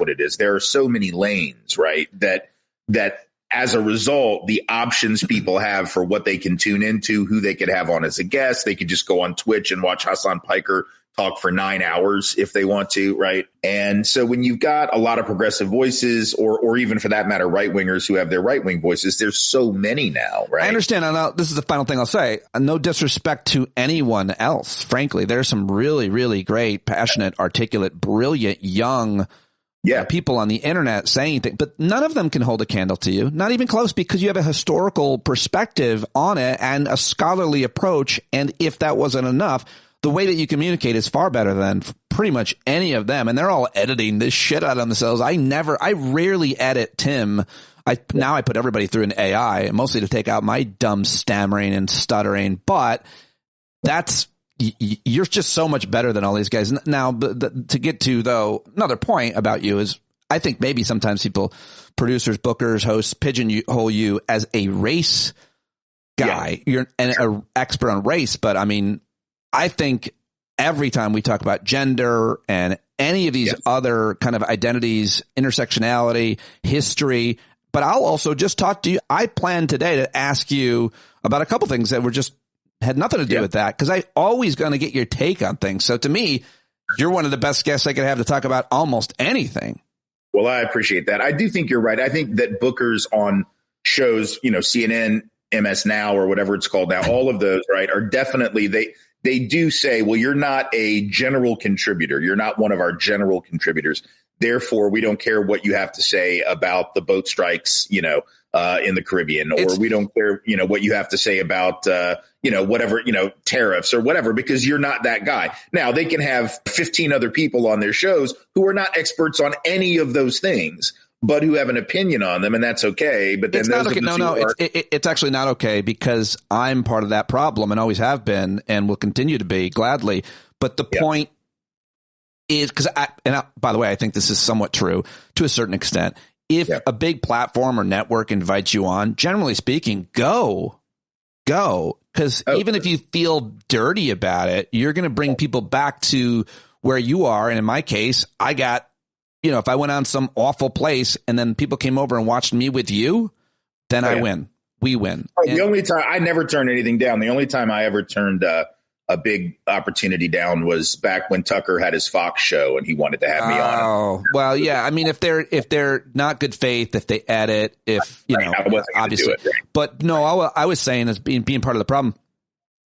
it is. There are so many lanes, right? That as a result, the options people have for what they can tune into, who they could have on as a guest, they could just go on Twitch and watch Hassan Piker talk for 9 hours if they want to, right? And so when you've got a lot of progressive voices, or even for that matter, right wingers who have their right wing voices, there's so many now, right? I understand. This is the final thing I'll say. No disrespect to anyone else. Frankly, there's some really, really great, passionate, articulate, brilliant, young people on the internet saying things, but none of them can hold a candle to you, not even close, because you have a historical perspective on it and a scholarly approach. And if that wasn't enough, the way that you communicate is far better than pretty much any of them. And they're all editing this shit out of themselves. I rarely edit Tim. Now I put everybody through an AI, mostly to take out my dumb stammering and stuttering. But you're just so much better than all these guys. Now, to get to, though, another point about you is I think maybe sometimes people, producers, bookers, hosts, pigeonhole you as a race guy. You're an expert on race, but I mean, I think every time we talk about gender and any of these other kind of identities, intersectionality, history, but I'll also just talk to you. I plan today to ask you about a couple things that had nothing to do with that, because I always going to get your take on things. So to me, you're one of the best guests I could have to talk about almost anything. Well, I appreciate that. I do think you're right. I think that bookers on shows, CNN, MS Now, or whatever it's called now, all of those, right, are definitely, they do say, well, you're not a general contributor. You're not one of our general contributors. Therefore, we don't care what you have to say about the boat strikes, in the Caribbean, or we don't care, what you have to say about, whatever, tariffs or whatever, because you're not that guy. Now, they can have 15 other people on their shows who are not experts on any of those things, but who have an opinion on them, and that's okay. But then it's actually not okay, because I'm part of that problem and always have been and will continue to be, gladly. But the point is, by the way, I think this is somewhat true to a certain extent. If a big platform or network invites you on, generally speaking, go. Because even if you feel dirty about it, you're going to bring people back to where you are. And in my case, I got, if I went on some awful place and then people came over and watched me with you, then I win. We win. The only time I never turned anything down, the only time I ever turned a big opportunity down was back when Tucker had his Fox show and he wanted to have me on. Oh, well, yeah. I mean, if they're not good faith, if they edit, obviously. It, right? But no, I was saying, as being part of the problem,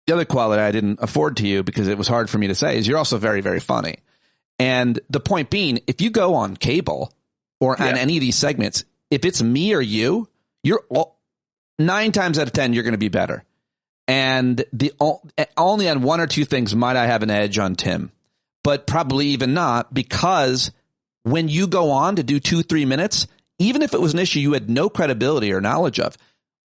the other quality I didn't afford to you because it was hard for me to say is you're also very, very funny. And the point being, if you go on cable or on any of these segments, if it's me or you, you're 9 times out of 10, you're going to be better. And only on 1 or 2 things might I have an edge on Tim, but probably even not, because when you go on to do 2-3 minutes, even if it was an issue you had no credibility or knowledge of,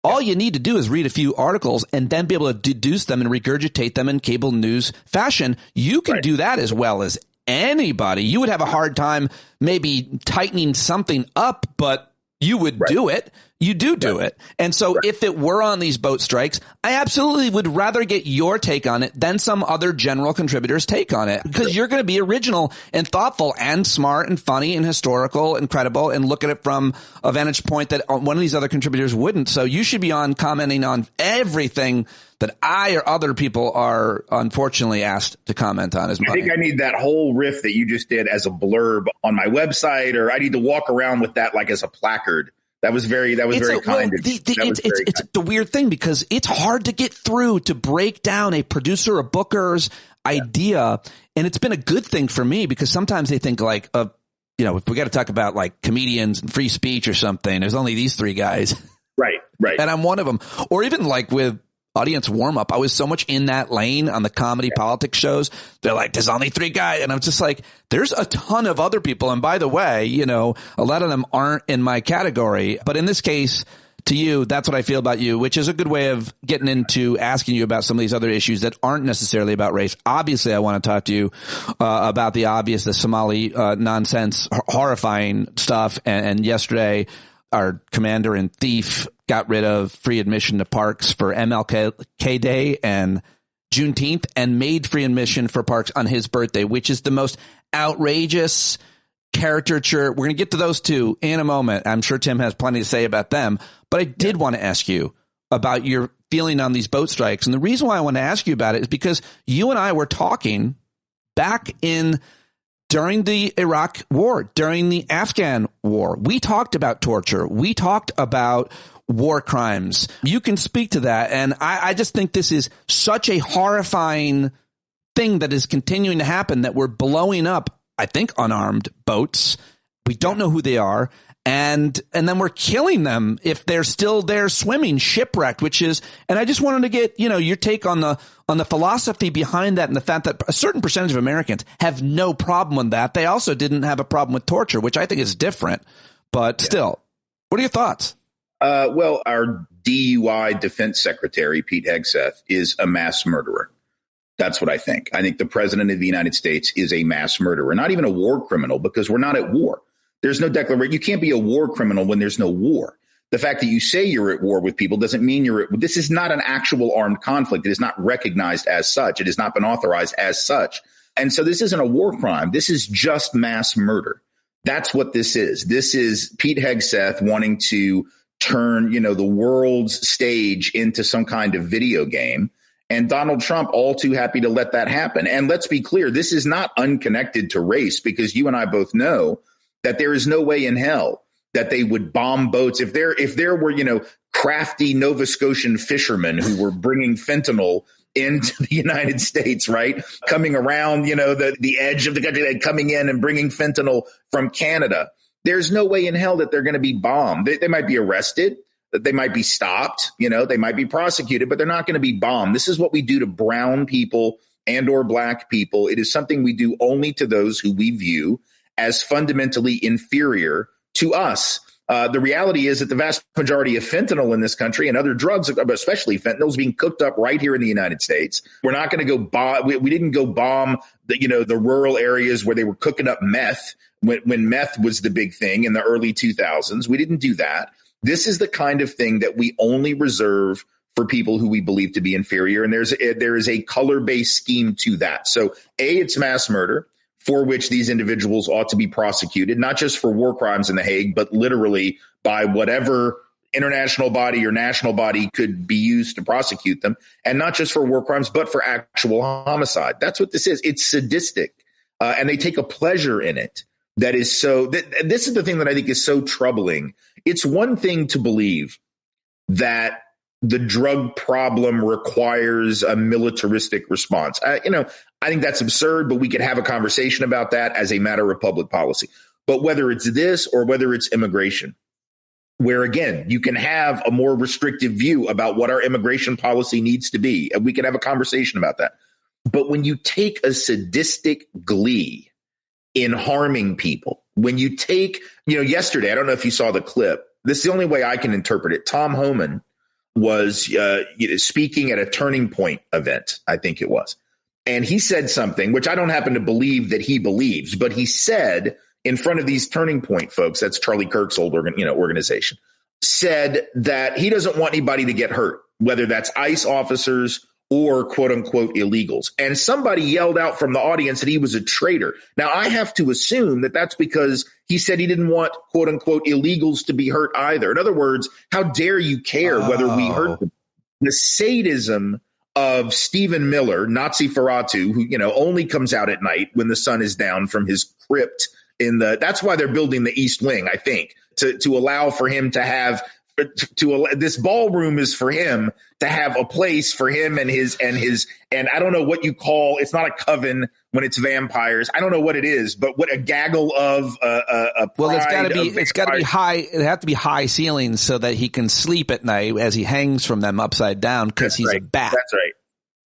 all you need to do is read a few articles and then be able to deduce them and regurgitate them in cable news fashion. You can do that as well as anybody. You would have a hard time maybe tightening something up, but you would do it. You do it. And so if it were on these boat strikes, I absolutely would rather get your take on it than some other general contributor's take on it, because you're going to be original and thoughtful and smart and funny and historical and credible and look at it from a vantage point that one of these other contributors wouldn't. So you should be on commenting on everything that I or other people are unfortunately asked to comment on. I think I need that whole riff that you just did as a blurb on my website, or I need to walk around with that like as a placard. That was very kind of you. It's the weird thing, because it's hard to get through to break down a producer or booker's idea. And it's been a good thing for me, because sometimes they think like, if we got to talk about like comedians and free speech or something, there's only these 3 guys. Right. And I'm one of them. Or even like with Audience Warm Up, I was so much in that lane on the comedy politics shows. They're like, there's only 3 guys. And I'm just like, there's a ton of other people. And by the way, a lot of them aren't in my category. But in this case, to you, that's what I feel about you, which is a good way of getting into asking you about some of these other issues that aren't necessarily about race. Obviously, I want to talk to you about the obvious, the Somali nonsense, horrifying stuff. And yesterday, our commander and thief got rid of free admission to parks for MLK Day and Juneteenth, and made free admission for parks on his birthday, which is the most outrageous caricature. We're going to get to those two in a moment. I'm sure Tim has plenty to say about them, but I did want to ask you about your feeling on these boat strikes. And the reason why I want to ask you about it is because you and I were talking back during the Iraq war, during the Afghan war. We talked about torture. We talked about war crimes. You can speak to that. And I just think this is such a horrifying thing that is continuing to happen, that we're blowing up, I think, unarmed boats. We don't know who they are. And then we're killing them if they're still there swimming, shipwrecked, which is, and I just wanted to get, your take on the philosophy behind that, and the fact that a certain percentage of Americans have no problem with that. They also didn't have a problem with torture, which I think is different, but still, what are your thoughts? Well, our DUI defense secretary, Pete Hegseth, is a mass murderer. That's what I think. I think the president of the United States is a mass murderer, not even a war criminal, because we're not at war. There's no declaration. You can't be a war criminal when there's no war. The fact that you say you're at war with people doesn't mean this is not an actual armed conflict. It is not recognized as such. It has not been authorized as such. And so this isn't a war crime. This is just mass murder. That's what this is. This is Pete Hegseth wanting to turn, the world's stage into some kind of video game. And Donald Trump all too happy to let that happen. And let's be clear, this is not unconnected to race, because you and I both know that there is no way in hell that they would bomb boats. If there were, crafty Nova Scotian fishermen who were bringing fentanyl into the United States, right? Coming around, the edge of the country, coming in and bringing fentanyl from Canada. There's no way in hell that they're going to be bombed. They might be arrested, they might be stopped, they might be prosecuted, but they're not going to be bombed. This is what we do to brown people and or black people. It is something we do only to those who we view as fundamentally inferior to us. The reality is that the vast majority of fentanyl in this country and other drugs, especially fentanyl, is being cooked up right here in the United States. We're not going to go bomb. We didn't go bomb the rural areas where they were cooking up meth when meth was the big thing in the early 2000s. We didn't do that. This is the kind of thing that we only reserve for people who we believe to be inferior. And there is a color-based scheme to that. So it's mass murder, for which these individuals ought to be prosecuted, not just for war crimes in The Hague, but literally by whatever international body or national body could be used to prosecute them. And not just for war crimes, but for actual homicide. That's what this is. It's sadistic. And they take a pleasure in it. That is so. This is the thing that I think is so troubling. It's one thing to believe that the drug problem requires a militaristic response. I think that's absurd, but we could have a conversation about that as a matter of public policy. But whether it's this or whether it's immigration, where, again, you can have a more restrictive view about what our immigration policy needs to be, and we can have a conversation about that. But when you take a sadistic glee in harming people, when you take, yesterday, I don't know if you saw the clip. This is the only way I can interpret it. Tom Homan was speaking at a Turning Point event, I think it was. And he said something, which I don't happen to believe that he believes, but he said in front of these Turning Point folks, that's Charlie Kirk's old organization, said that he doesn't want anybody to get hurt, whether that's ICE officers or quote unquote illegals. And somebody yelled out from the audience that he was a traitor. Now, I have to assume that that's because he said he didn't want quote unquote illegals to be hurt either. In other words, how dare you care whether we hurt them? The sadism of Stephen Miller, Nazi Ferratu, who, only comes out at night when the sun is down from his crypt that's why they're building the East Wing, I think, to allow for him to have this ballroom is for him to have a place for him and I don't know what you call, it's not a coven when it's vampires. I don't know what it is, but what a gaggle of well, it's got to be high. It have to be high ceilings so that he can sleep at night as he hangs from them upside down because he's a bat. That's right.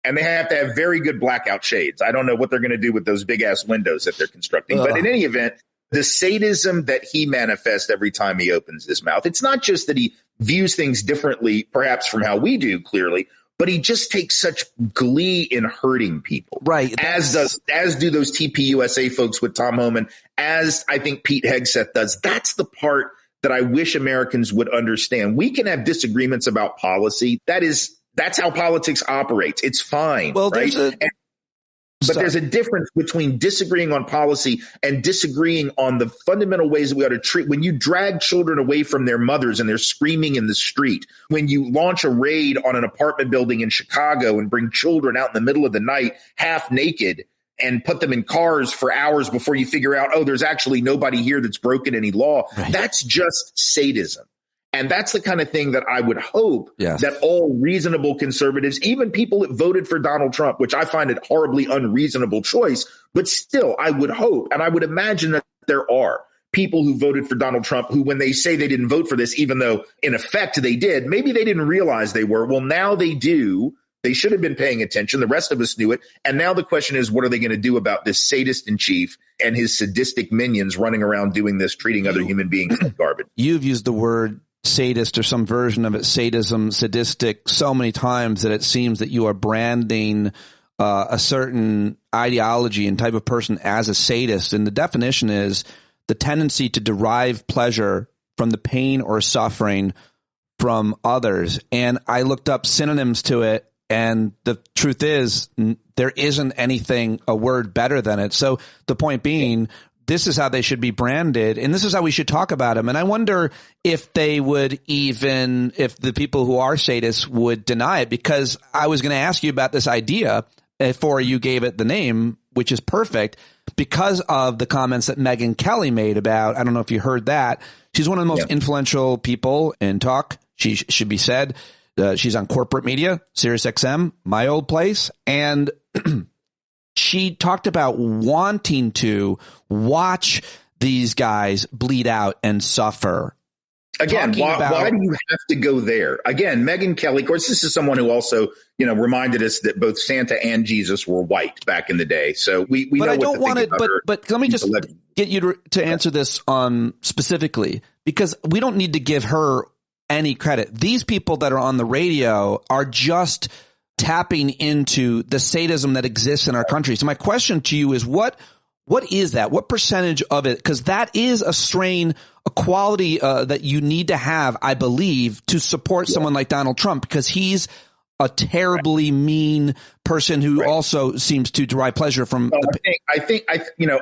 And they have to have very good blackout shades. I don't know what they're going to do with those big ass windows that they're constructing, but in any event, the sadism that he manifests every time he opens his mouth, it's not just that he views things differently, perhaps from how we do, clearly. But he just takes such glee in hurting people. Right. As do those TPUSA folks with Tom Homan, as I think Pete Hegseth does. That's the part that I wish Americans would understand. We can have disagreements about policy. That's how politics operates. It's fine. Well, right? But there's a difference between disagreeing on policy and disagreeing on the fundamental ways that we ought to treat. When you drag children away from their mothers and they're screaming in the street, when you launch a raid on an apartment building in Chicago and bring children out in the middle of the night half naked and put them in cars for hours before you figure out, oh, there's actually nobody here that's broken any law. Right. That's just sadism. And that's the kind of thing that I would hope that all reasonable conservatives, even people that voted for Donald Trump, which I find a horribly unreasonable choice, but still I would hope and I would imagine that there are people who voted for Donald Trump who, when they say they didn't vote for this, even though in effect they did, maybe they didn't realize they were. Well, now they do. They should have been paying attention. The rest of us knew it. And now the question is, what are they going to do about this sadist in chief and his sadistic minions running around doing this, treating other human beings like garbage? You've used the word sadist or some version of it, sadism, sadistic, so many times that it seems that you are branding a certain ideology and type of person as a sadist. And the definition is the tendency to derive pleasure from the pain or suffering from others. And I looked up synonyms to it, and the truth is there isn't a word better than it. So the point being, this is how they should be branded, and this is how we should talk about them. And I wonder if they would if the people who are sadists would deny it, because I was going to ask you about this idea before you gave it the name, which is perfect, because of the comments that Megyn Kelly made about, I don't know if you heard that. She's one of the most influential people in talk. She should be said. She's on corporate media, SiriusXM, my old place. And she talked about wanting to watch these guys bleed out and suffer. Again, why do you have to go there? Again, Megyn Kelly, of course, this is someone who also, reminded us that both Santa and Jesus were white back in the day. So we know I don't what to want think it. about her. But let me just get you to answer this specifically, because we don't need to give her any credit. These people that are on the radio are just tapping into the sadism that exists in our country. So my question to you is, what is that? What percentage of it? Because that is a quality that you need to have, I believe, to support someone like Donald Trump, because he's a terribly mean person who also seems to derive pleasure from. Well, I think,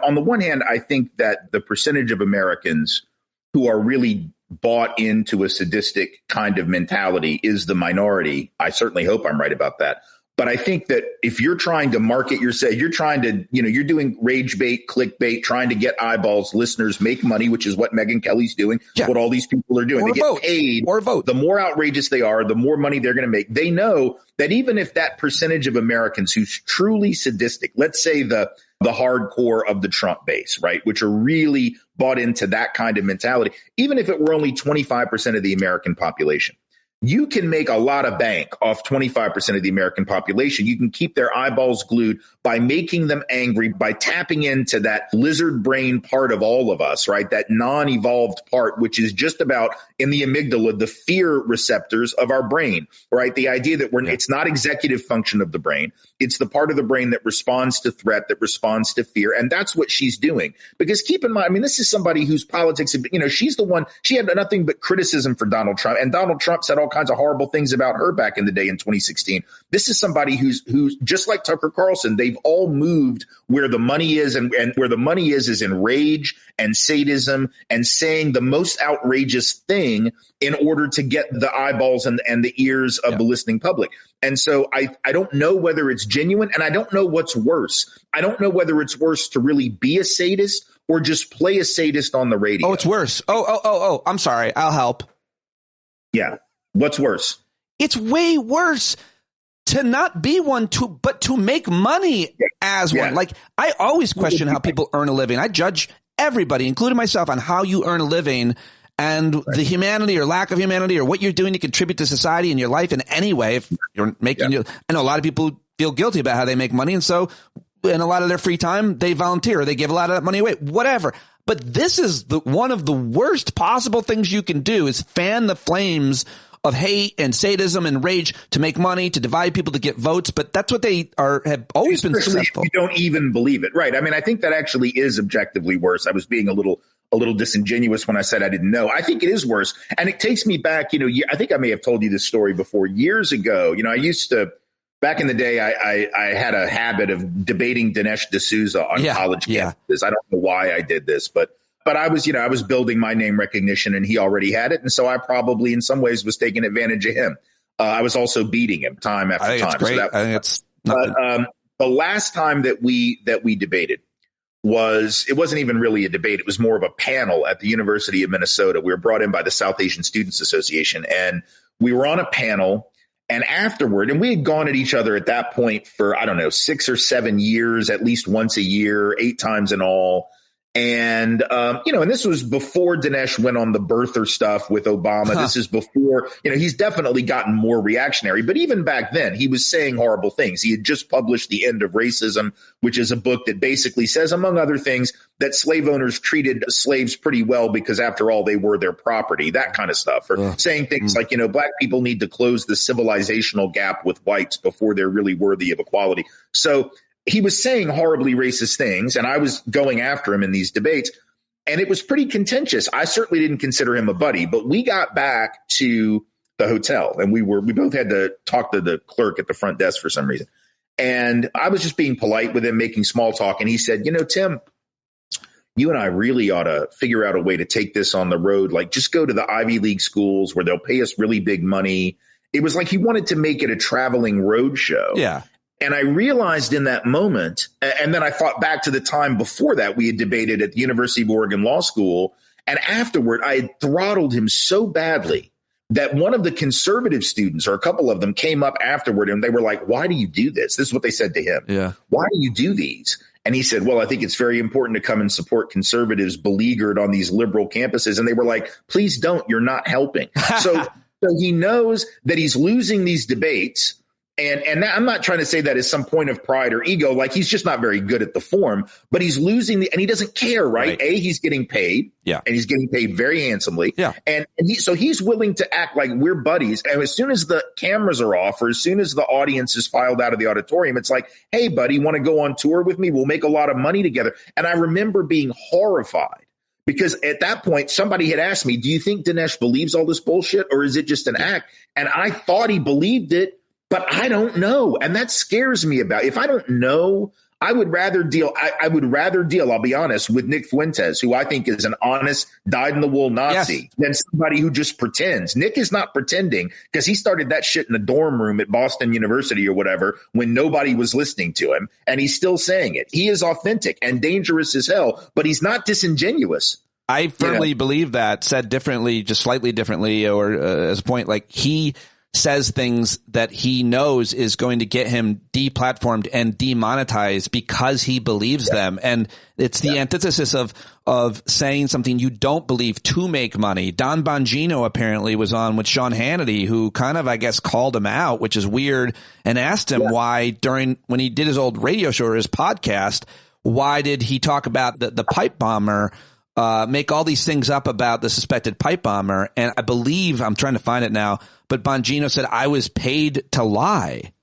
on the one hand, I think that the percentage of Americans who are really bought into a sadistic kind of mentality is the minority. I certainly hope I'm right about that. But I think that if you're trying to market yourself, you're trying to, you're doing rage bait, clickbait, trying to get eyeballs, listeners, make money, which is what Megyn Kelly's doing, what all these people are doing. They get paid or vote. The more outrageous they are, the more money they're going to make. They know that even if that percentage of Americans who's truly sadistic, let's say the hardcore of the Trump base, right, which are really bought into that kind of mentality, even if it were only 25% of the American population, you can make a lot of bank off 25% of the American population. You can keep their eyeballs glued by making them angry, by tapping into that lizard brain part of all of us, right? That non-evolved part, which is just about in the amygdala, the fear receptors of our brain, right? The idea that it's not executive function of the brain. It's the part of the brain that responds to threat, that responds to fear. And that's what she's doing. Because keep in mind, this is somebody whose politics, she's the one, she had nothing but criticism for Donald Trump. And Donald Trump said all kinds of horrible things about her back in the day in 2016. This is somebody who's just like Tucker Carlson. They've all moved where the money is, and where the money is in rage and sadism and saying the most outrageous thing in order to get the eyeballs and the ears of the listening public. And so I don't know whether it's genuine, and I don't know what's worse. I don't know whether it's worse to really be a sadist or just play a sadist on the radio. Oh, it's worse. Oh, I'm sorry. I'll help. Yeah. What's worse? It's way worse to not be one, but to make money as one. Like, I always question how people earn a living. I judge everybody, including myself, on how you earn a living and the humanity or lack of humanity or what you're doing to contribute to society and your life in any way. If you're making, I know a lot of people feel guilty about how they make money. And so in a lot of their free time, they volunteer, they give a lot of that money away, whatever. But this is one of the worst possible things you can do is fan the flames of hate and sadism and rage to make money, to divide people, to get votes. But that's what they have always been successful. You don't even believe it. Right. I mean, I think that actually is objectively worse. I was being a little disingenuous when I said I didn't know. I think it is worse. And it takes me back, I think I may have told you this story before. Years ago, I used to, back in the day, I had a habit of debating Dinesh D'Souza on college campuses. I don't know why I did this, but I was building my name recognition and he already had it. And so I probably in some ways was taking advantage of him. I was also beating him time after time. It's great. So I think it's the last time that we debated it wasn't even really a debate. It was more of a panel at the University of Minnesota. We were brought in by the South Asian Students Association, and we were on a panel. And afterward, and we had gone at each other at that point for, 6 or 7 years, at least once a year, 8 times in all. And, and this was before Dinesh went on the birther stuff with Obama. This is before, he's definitely gotten more reactionary. But even back then, he was saying horrible things. He had just published The End of Racism, which is a book that basically says, among other things, that slave owners treated slaves pretty well because, after all, they were their property, that kind of stuff. Or saying things like, black people need to close the civilizational gap with whites before they're really worthy of equality. So he was saying horribly racist things, and I was going after him in these debates, and it was pretty contentious. I certainly didn't consider him a buddy, but we got back to the hotel, and we both had to talk to the clerk at the front desk for some reason. And I was just being polite with him, making small talk, and he said, Tim, you and I really ought to figure out a way to take this on the road. Like, just go to the Ivy League schools where they'll pay us really big money. It was like he wanted to make it a traveling road show. Yeah. And I realized in that moment, and then I thought back to the time before that we had debated at the University of Oregon Law School. And afterward, I had throttled him so badly that one of the conservative students, or a couple of them, came up afterward and they were like, why do you do this? This is what they said to him. Yeah. Why do you do these? And he said, well, I think it's very important to come and support conservatives beleaguered on these liberal campuses. And they were like, please don't. You're not helping. So he knows that he's losing these debates. And I'm not trying to say that as some point of pride or ego, like he's just not very good at the form, but he's losing and he doesn't care, right? He's getting paid. Yeah. And he's getting paid very handsomely. Yeah. And so he's willing to act like we're buddies. And as soon as the cameras are off, or as soon as the audience is filed out of the auditorium, it's like, hey, buddy, want to go on tour with me? We'll make a lot of money together. And I remember being horrified because at that point, somebody had asked me, do you think Dinesh believes all this bullshit or is it just an act? And I thought he believed it. But I don't know. And that scares me about it. If I don't know, I would rather deal. I would rather deal, I'll be honest, with Nick Fuentes, who I think is an honest, dyed-in-the-wool Nazi, than somebody who just pretends. Nick is not pretending because he started that shit in the dorm room at Boston University or whatever when nobody was listening to him. And he's still saying it. He is authentic and dangerous as hell, but he's not disingenuous. I firmly believe that, said differently, just slightly differently, or as a point, like he says things that he knows is going to get him deplatformed and demonetized because he believes them. And it's the antithesis of saying something you don't believe to make money. Don Bongino apparently was on with Sean Hannity, who kind of, I guess, called him out, which is weird, and asked him why when he did his old radio show or his podcast, why did he talk about the pipe bomber, make all these things up about the suspected pipe bomber. And I believe, I'm trying to find it now, but Bongino said, I was paid to lie.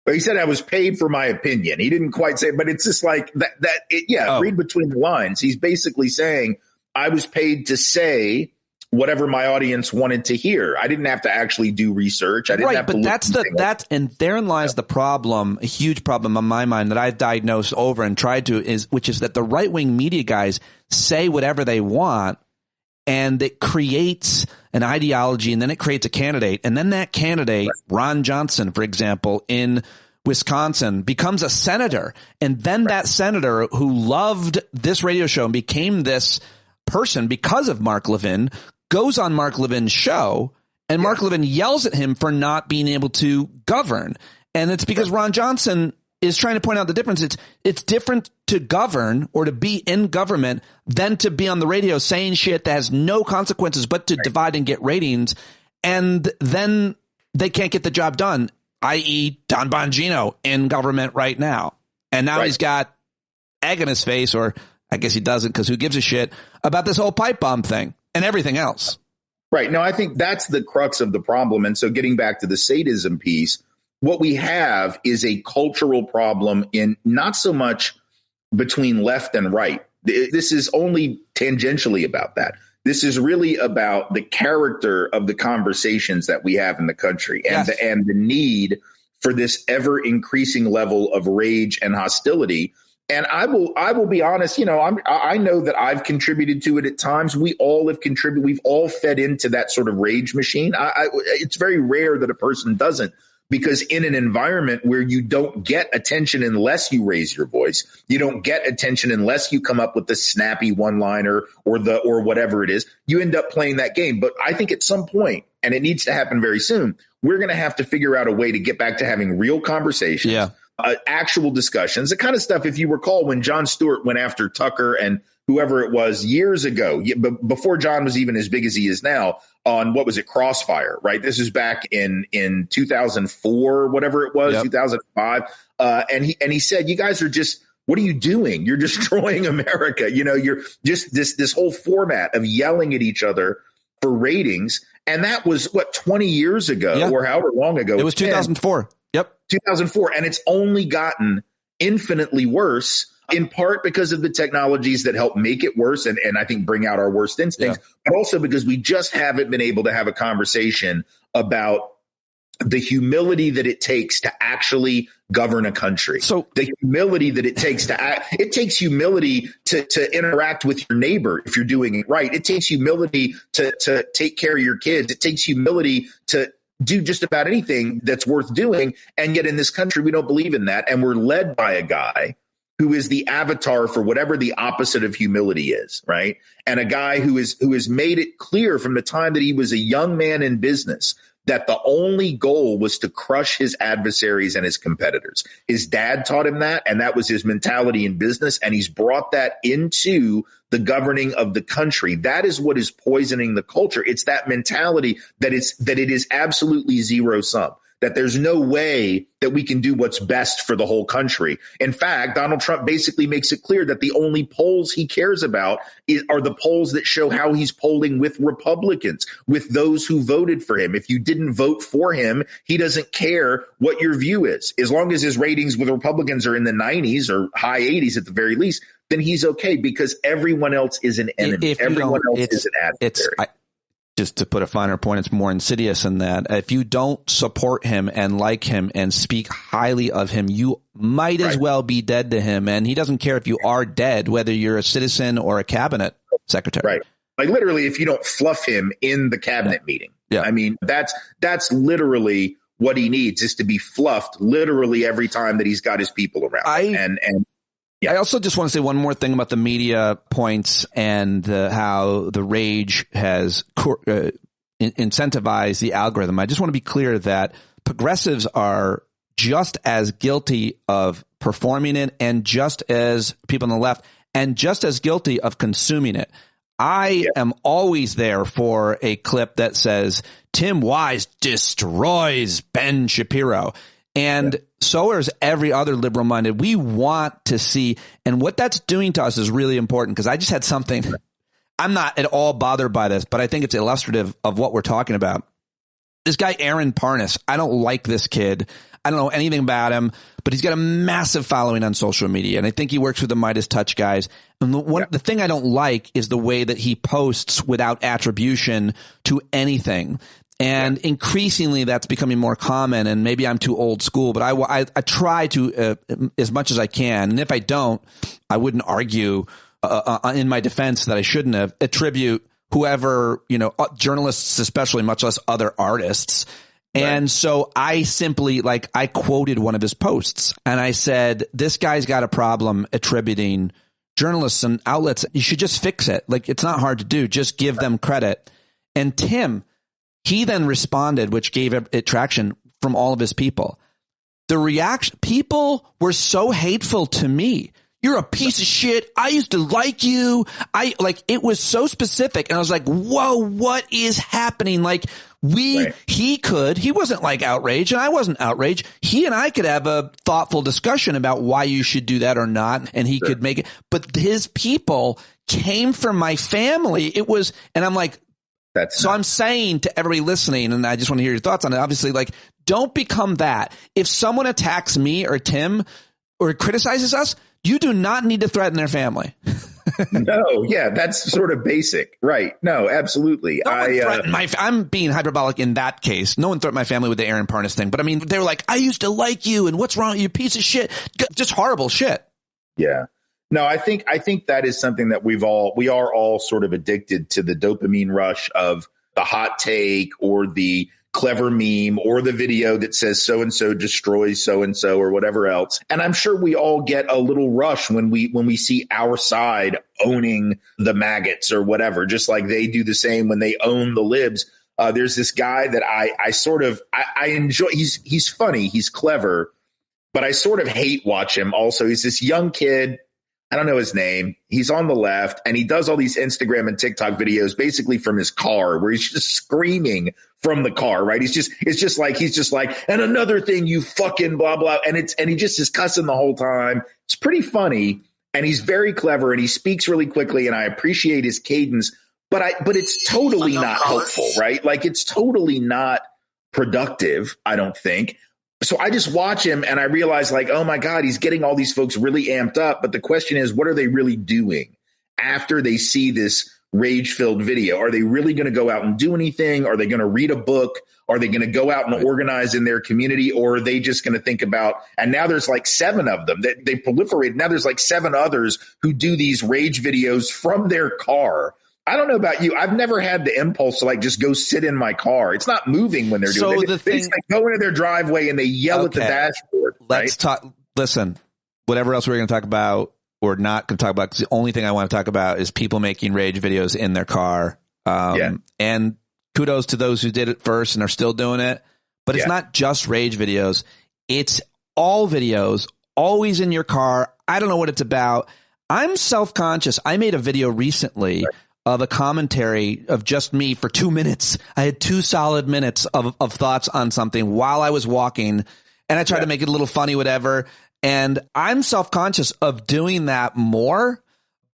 But he said I was paid for my opinion. He didn't quite say, but it's just like read between the lines. He's basically saying I was paid to say whatever my audience wanted to hear. I didn't have to actually do research. I didn't have to and therein lies the problem, a huge problem on my mind that I've diagnosed over and tried to which is that the right wing media guys say whatever they want, and it creates an ideology, and then it creates a candidate, and then that candidate, Ron Johnson, for example, in Wisconsin, becomes a senator, and then that senator who loved this radio show and became this person because of Mark Levin goes on Mark Levin's show, and Mark Levin yells at him for not being able to govern. And it's because Ron Johnson is trying to point out the difference. It's different to govern or to be in government than to be on the radio saying shit that has no consequences but to divide and get ratings. And then they can't get the job done, i.e. Don Bongino in government right now. And now he's got egg in his face, or I guess he doesn't, because who gives a shit about this whole pipe bomb thing and everything else? Right. No, I think that's the crux of the problem. And so getting back to the sadism piece, what we have is a cultural problem in not so much between left and right. This is only tangentially about that. This is really about the character of the conversations that we have in the country and, yes, and the need for this ever increasing level of rage and hostility. And I will be honest, you know, I know that I've contributed to it at times. We all have contributed. We've all fed into that sort of rage machine. It's very rare that a person doesn't. Because in an environment where you don't get attention unless you raise your voice, you don't get attention unless you come up with the snappy one-liner or whatever it is, you end up playing that game. But I think at some point, and it needs to happen very soon, we're going to have to figure out a way to get back to having real conversations, actual discussions, the kind of stuff. If you recall, when Jon Stewart went after Tucker and whoever it was years ago, before John was even as big as he is now, on what was it, Crossfire, right? This is back in 2004, whatever it was, 2005. And he said, you guys are just, what are you doing? You're destroying America. You know, you're just this whole format of yelling at each other for ratings. And that was 20 years ago or however long ago. It was 2004. Yep. 2004. And it's only gotten infinitely worse, in part because of the technologies that help make it worse and I think bring out our worst instincts, but also because we just haven't been able to have a conversation about the humility that it takes to actually govern a country. So the humility that it takes it takes humility to interact with your neighbor if you're doing it right. It takes humility to take care of your kids. It takes humility to do just about anything that's worth doing. And yet in this country, we don't believe in that. And we're led by a guy who is the avatar for whatever the opposite of humility is, right? And a guy who has made it clear from the time that he was a young man in business that the only goal was to crush his adversaries and his competitors. His dad taught him that, and that was his mentality in business, and he's brought that into the governing of the country. That is what is poisoning the culture. It's that mentality that it is absolutely zero sum, that there's no way that we can do what's best for the whole country. In fact, Donald Trump basically makes it clear that the only polls he cares about are the polls that show how he's polling with Republicans, with those who voted for him. If you didn't vote for him, he doesn't care what your view is. As long as his ratings with Republicans are in the 90s or high 80s at the very least, then he's okay, because everyone else is an enemy. Everyone else is an adversary. Just to put a finer point, it's more insidious than that. If you don't support him and like him and speak highly of him, you might as well be dead to him. And he doesn't care if you are dead, whether you're a citizen or a cabinet secretary. Right. Like literally, if you don't fluff him in the cabinet meeting. Yeah. I mean, that's literally what he needs, is to be fluffed literally every time that he's got his people around. I also just want to say one more thing about the media points and how the rage has incentivized the algorithm. I just want to be clear that progressives are just as guilty of performing it, and just as people on the left, and just as guilty of consuming it. I am always there for a clip that says Tim Wise destroys Ben Shapiro. And so is every other liberal minded. We want to see, and what that's doing to us is really important, because I just had something. I'm not at all bothered by this, but I think it's illustrative of what we're talking about. This guy, Aaron Parnas, I don't like this kid. I don't know anything about him, but he's got a massive following on social media. And I think he works with the Midas Touch guys. And the thing I don't like is the way that he posts without attribution to anything. And increasingly, that's becoming more common, and maybe I'm too old school, but I try to, as much as I can. And if I don't, I wouldn't argue in my defense that I shouldn't have, attribute whoever, journalists especially, much less other artists. Right. And so I simply, I quoted one of his posts, and I said, this guy's got a problem attributing journalists and outlets. You should just fix it. It's not hard to do. Just give them credit. And Tim, he then responded, which gave it traction from all of his people. The reaction, people were so hateful to me. you're a piece of shit. I used to like you. It was so specific. And I was like, whoa, what is happening? Like he wasn't like outraged and I wasn't outraged. He and I could have a thoughtful discussion about why you should do that or not. And he could make it. But his people came from my family. It was, and I'm like, I'm saying to everybody listening, and I just want to hear your thoughts on it. Obviously, like, don't become that. If someone attacks me or Tim or criticizes us, you do not need to threaten their family. No, yeah, that's sort of basic. Right. No, absolutely. I'm being hyperbolic in that case. No one threatened my family with the Aaron Parnas thing. But I mean, they were like, I used to like you and what's wrong with you, piece of shit. Just horrible shit. Yeah. No, I think that is something that we are all sort of addicted to, the dopamine rush of the hot take or the clever meme or the video that says so-and-so destroys so-and-so or whatever else. And I'm sure we all get a little rush when we see our side owning the maggots or whatever, just like they do the same when they own the libs. There's this guy that I enjoy. He's funny. He's clever, but I sort of hate watch him also. He's this young kid. I don't know his name. He's on the left and he does all these Instagram and TikTok videos basically from his car where he's just screaming from the car, right? He's just like, and another thing, you fucking blah, blah. And he just is cussing the whole time. It's pretty funny. And he's very clever and he speaks really quickly. And I appreciate his cadence, but it's totally not helpful, right? Like it's totally not productive, I don't think. So I just watch him and I realize like, oh my God, he's getting all these folks really amped up. But the question is, what are they really doing after they see this rage-filled video? Are they really going to go out and do anything? Are they going to read a book? Are they going to go out and organize in their community? Or are they just going to think about, and now there's like 7 of them that they proliferate. Now there's like 7 others who do these rage videos from their car. I don't know about you. I've never had the impulse to like just go sit in my car. It's not moving when they're doing it. They just like go into their driveway and they yell at the dashboard. Let's talk. Listen, whatever else we're going to talk about or not going to talk about, because the only thing I want to talk about is people making rage videos in their car. And kudos to those who did it first and are still doing it. But it's not just rage videos. It's all videos, always in your car. I don't know what it's about. I'm self-conscious. I made a video recently of a commentary of just me for 2 minutes. I had 2 solid minutes of thoughts on something while I was walking, and I tried to make it a little funny, whatever. And I'm self-conscious of doing that more,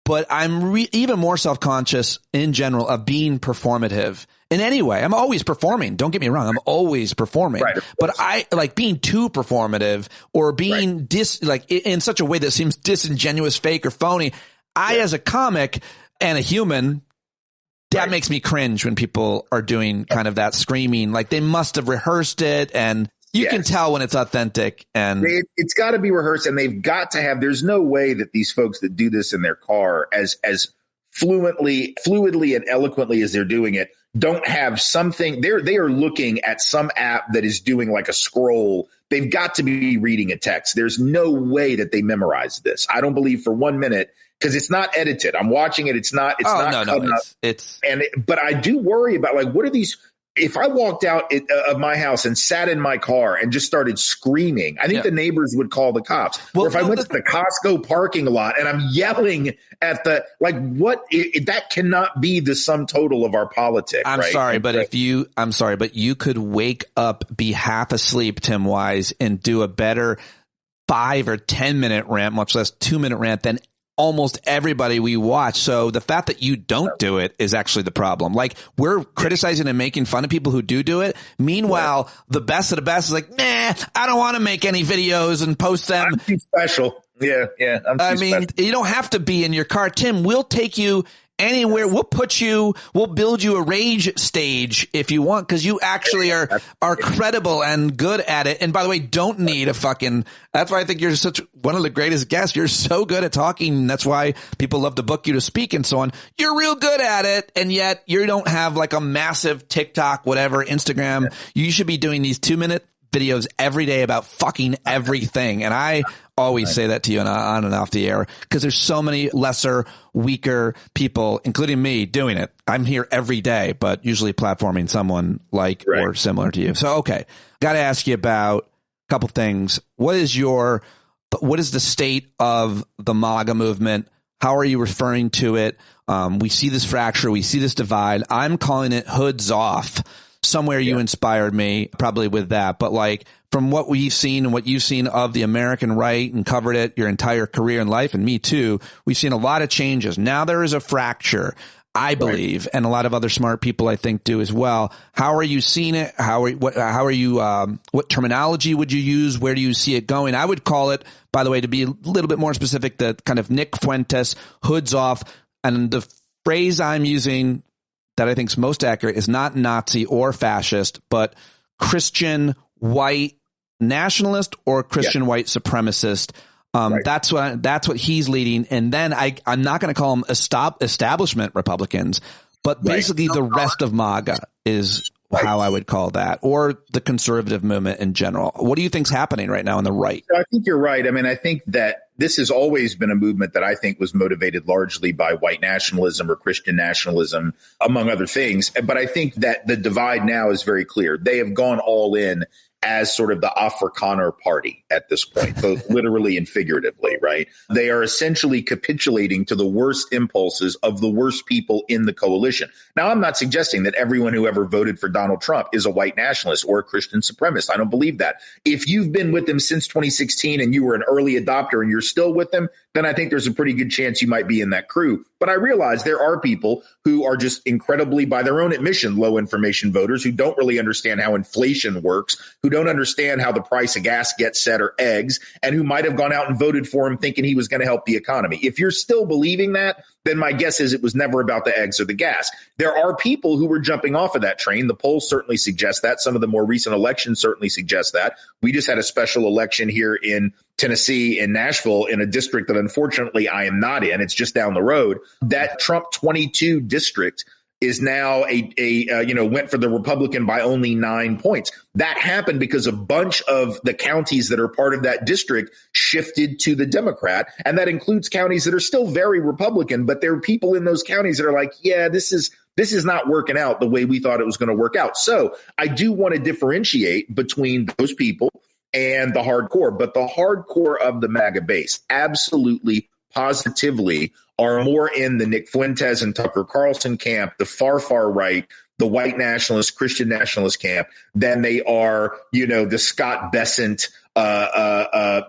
but I'm even more self-conscious in general of being performative in any way. I'm always performing. Don't get me wrong. I'm always performing, but I like being too performative or being in such a way that seems disingenuous, fake or phony. As a comic and a human, that makes me cringe when people are doing kind of that screaming, like they must have rehearsed it, and you can tell when it's authentic. And it's got to be rehearsed, and they've got to have. There's no way that these folks that do this in their car as fluidly and eloquently as they're doing it don't have something. They are looking at some app that is doing like a scroll. They've got to be reading a text. There's no way that they memorize this. I don't believe for 1 minute. Because it's not edited. I'm watching it. It's not. But I do worry about like, what are these? If I walked out of my house and sat in my car and just started screaming, I think the neighbors would call the cops. Or if I went to the Costco parking lot and I'm yelling at that cannot be the sum total of our politics. I'm sorry, but you could wake up, be half asleep, Tim Wise, and do a better 5 or 10 minute rant, much less 2 minute rant than almost everybody we watch. So the fact that you don't do it is actually the problem. Like, we're criticizing and making fun of people who do it. Meanwhile, the best of the best is like, nah, I don't want to make any videos and post them. I'm too special. Yeah. I mean, you don't have to be in your car. Tim, we'll take you anywhere. We'll build you a rage stage if you want, because you actually are credible and good at it. And by the way, don't need that's why I think you're such one of the greatest guests. You're so good at talking. That's why people love to book you to speak and so on. You're real good at it. And yet you don't have like a massive TikTok, whatever, Instagram. You should be doing these 2-minute videos every day about fucking everything. And I always say that to you on and off the air, because there's so many lesser, weaker people, including me, doing it. I'm here every day, but usually platforming someone like or similar to you. So, okay, got to ask you about a couple things. What is your but what is the state of the MAGA movement? How are you referring to it? We see this fracture. We see this divide. I'm calling it hoods off. Somewhere you inspired me probably with that. But like from what we've seen and what you've seen of the American right and covered it your entire career and life, and me too, we've seen a lot of changes. Now there is a fracture, I believe, and a lot of other smart people I think do as well. How are you seeing it? What terminology would you use? Where do you see it going? I would call it, by the way, to be a little bit more specific, the kind of Nick Fuentes hoods off. And the phrase I'm using that I think is most accurate is not Nazi or fascist, but Christian white nationalist or Christian white supremacist. That's what he's leading. And then I'm not going to call them establishment Republicans, but basically the rest of MAGA is how I would call that, or the conservative movement in general. What do you think's happening right now on the right? I think you're right. I mean, I think that this has always been a movement that I think was motivated largely by white nationalism or Christian nationalism, among other things. But I think that the divide now is very clear. They have gone all in as sort of the Afrikaner party at this point, both literally and figuratively, right? They are essentially capitulating to the worst impulses of the worst people in the coalition. Now, I'm not suggesting that everyone who ever voted for Donald Trump is a white nationalist or a Christian supremacist. I don't believe that. If you've been with them since 2016 and you were an early adopter and you're still with them, then I think there's a pretty good chance you might be in that crew. But I realize there are people who are just incredibly, by their own admission, low information voters who don't really understand how inflation works, who don't understand how the price of gas gets set or eggs, and who might have gone out and voted for him thinking he was going to help the economy. If you're still believing that, then my guess is it was never about the eggs or the gas. There are people who were jumping off of that train. The polls certainly suggest that. Some of the more recent elections certainly suggest that. We just had a special election here in Tennessee, in Nashville, in a district that unfortunately I am not in. It's just down the road. That Trump 22 district is now went for the Republican by only 9 points. That happened because a bunch of the counties that are part of that district shifted to the Democrat. And that includes counties that are still very Republican, but there are people in those counties that are like, yeah, this is not working out the way we thought it was going to work out. So I do want to differentiate between those people and the hardcore, but the hardcore of the MAGA base absolutely, positively are more in the Nick Fuentes and Tucker Carlson camp, the far, far right, the white nationalist, Christian nationalist camp, than they are, the Scott Bessent,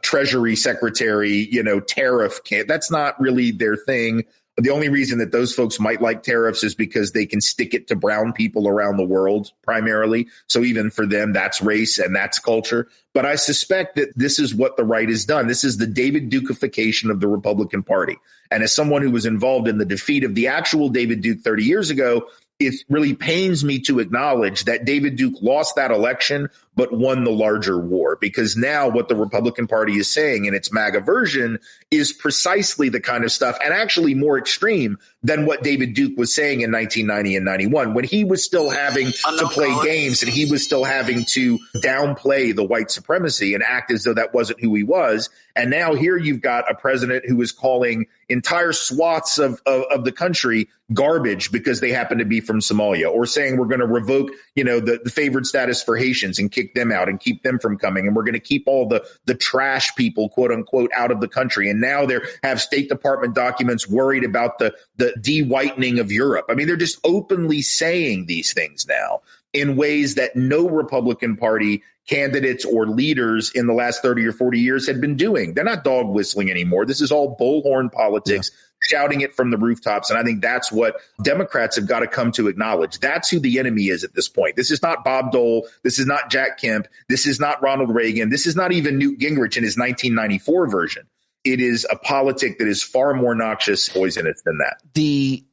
Treasury Secretary, tariff camp. That's not really their thing. The only reason that those folks might like tariffs is because they can stick it to brown people around the world primarily. So even for them, that's race and that's culture. But I suspect that this is what the right has done. This is the David Dukification of the Republican Party. And as someone who was involved in the defeat of the actual David Duke 30 years ago, it really pains me to acknowledge that David Duke lost that election, but won the larger war, because now what the Republican Party is saying in its MAGA version is precisely the kind of stuff, and actually more extreme than what David Duke was saying in 1990 and 91, when he was still having to play games and he was still having to downplay the white supremacy and act as though that wasn't who he was. And now here you've got a president who is calling entire swaths of the country garbage because they happen to be from Somalia, or saying we're going to revoke, the favored status for Haitians and kick them out and keep them from coming. And we're going to keep all the trash people, quote unquote, out of the country. And now they have State Department documents worried about the de-whitening of Europe. I mean, they're just openly saying these things now in ways that no Republican Party candidates or leaders in the last 30 or 40 years had been doing. They're not dog whistling anymore. This is all bullhorn politics, shouting it from the rooftops. And I think that's what Democrats have got to come to acknowledge. That's who the enemy is at this point. This is not Bob Dole. This is not Jack Kemp. This is not Ronald Reagan. This is not even Newt Gingrich in his 1994 version. It is a politic that is far more noxious, poisonous than that. The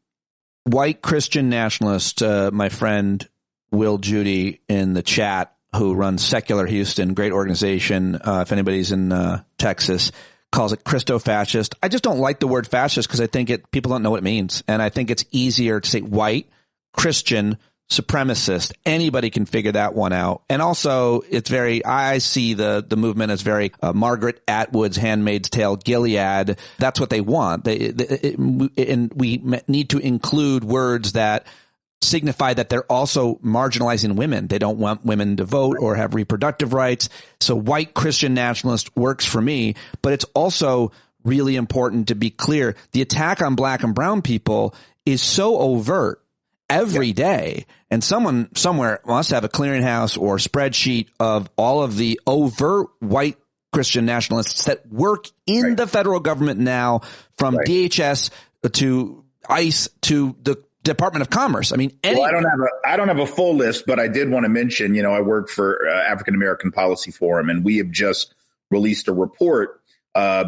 white Christian nationalist, my friend Will Judy in the chat, who runs Secular Houston, great organization. If anybody's in Texas, calls it Christo-fascist. I just don't like the word fascist because I think people don't know what it means. And I think it's easier to say white, Christian, supremacist. Anybody can figure that one out. And also, I see the movement as very Margaret Atwood's Handmaid's Tale, Gilead. That's what they want. And we need to include words that signify that they're also marginalizing women. They don't want women to vote or have reproductive rights. So white Christian nationalist works for me, but it's also really important to be clear. The attack on black and brown people is so overt every day. And someone somewhere must have a clearinghouse or spreadsheet of all of the overt white Christian nationalists that work in the federal government now, from DHS to ICE to the Department of Commerce. I mean, well, I don't have a full list, but I did want to mention, I work for African American Policy Forum, and we have just released a report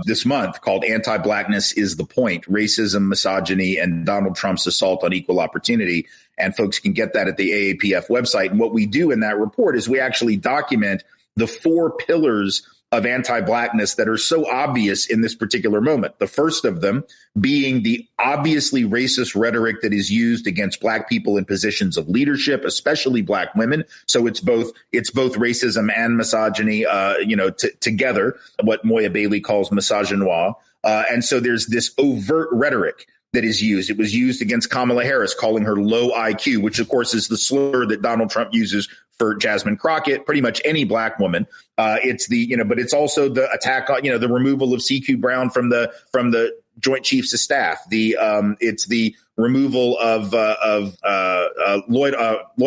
this month called Anti-Blackness is the Point: Racism, Misogyny, and Donald Trump's Assault on Equal Opportunity. And folks can get that at the AAPF website. And what we do in that report is we actually document the 4 pillars of anti-blackness that are so obvious in this particular moment. The first of them being the obviously racist rhetoric that is used against black people in positions of leadership, especially black women. So it's both racism and misogyny, together, what Moya Bailey calls misogynoir. And so there's this overt rhetoric that is used. It was used against Kamala Harris, calling her low IQ, which of course is the slur that Donald Trump uses for Jasmine Crockett, pretty much any black woman. But it's also the attack on, the removal of CQ Brown from the Joint Chiefs of Staff. It's the removal of Lloyd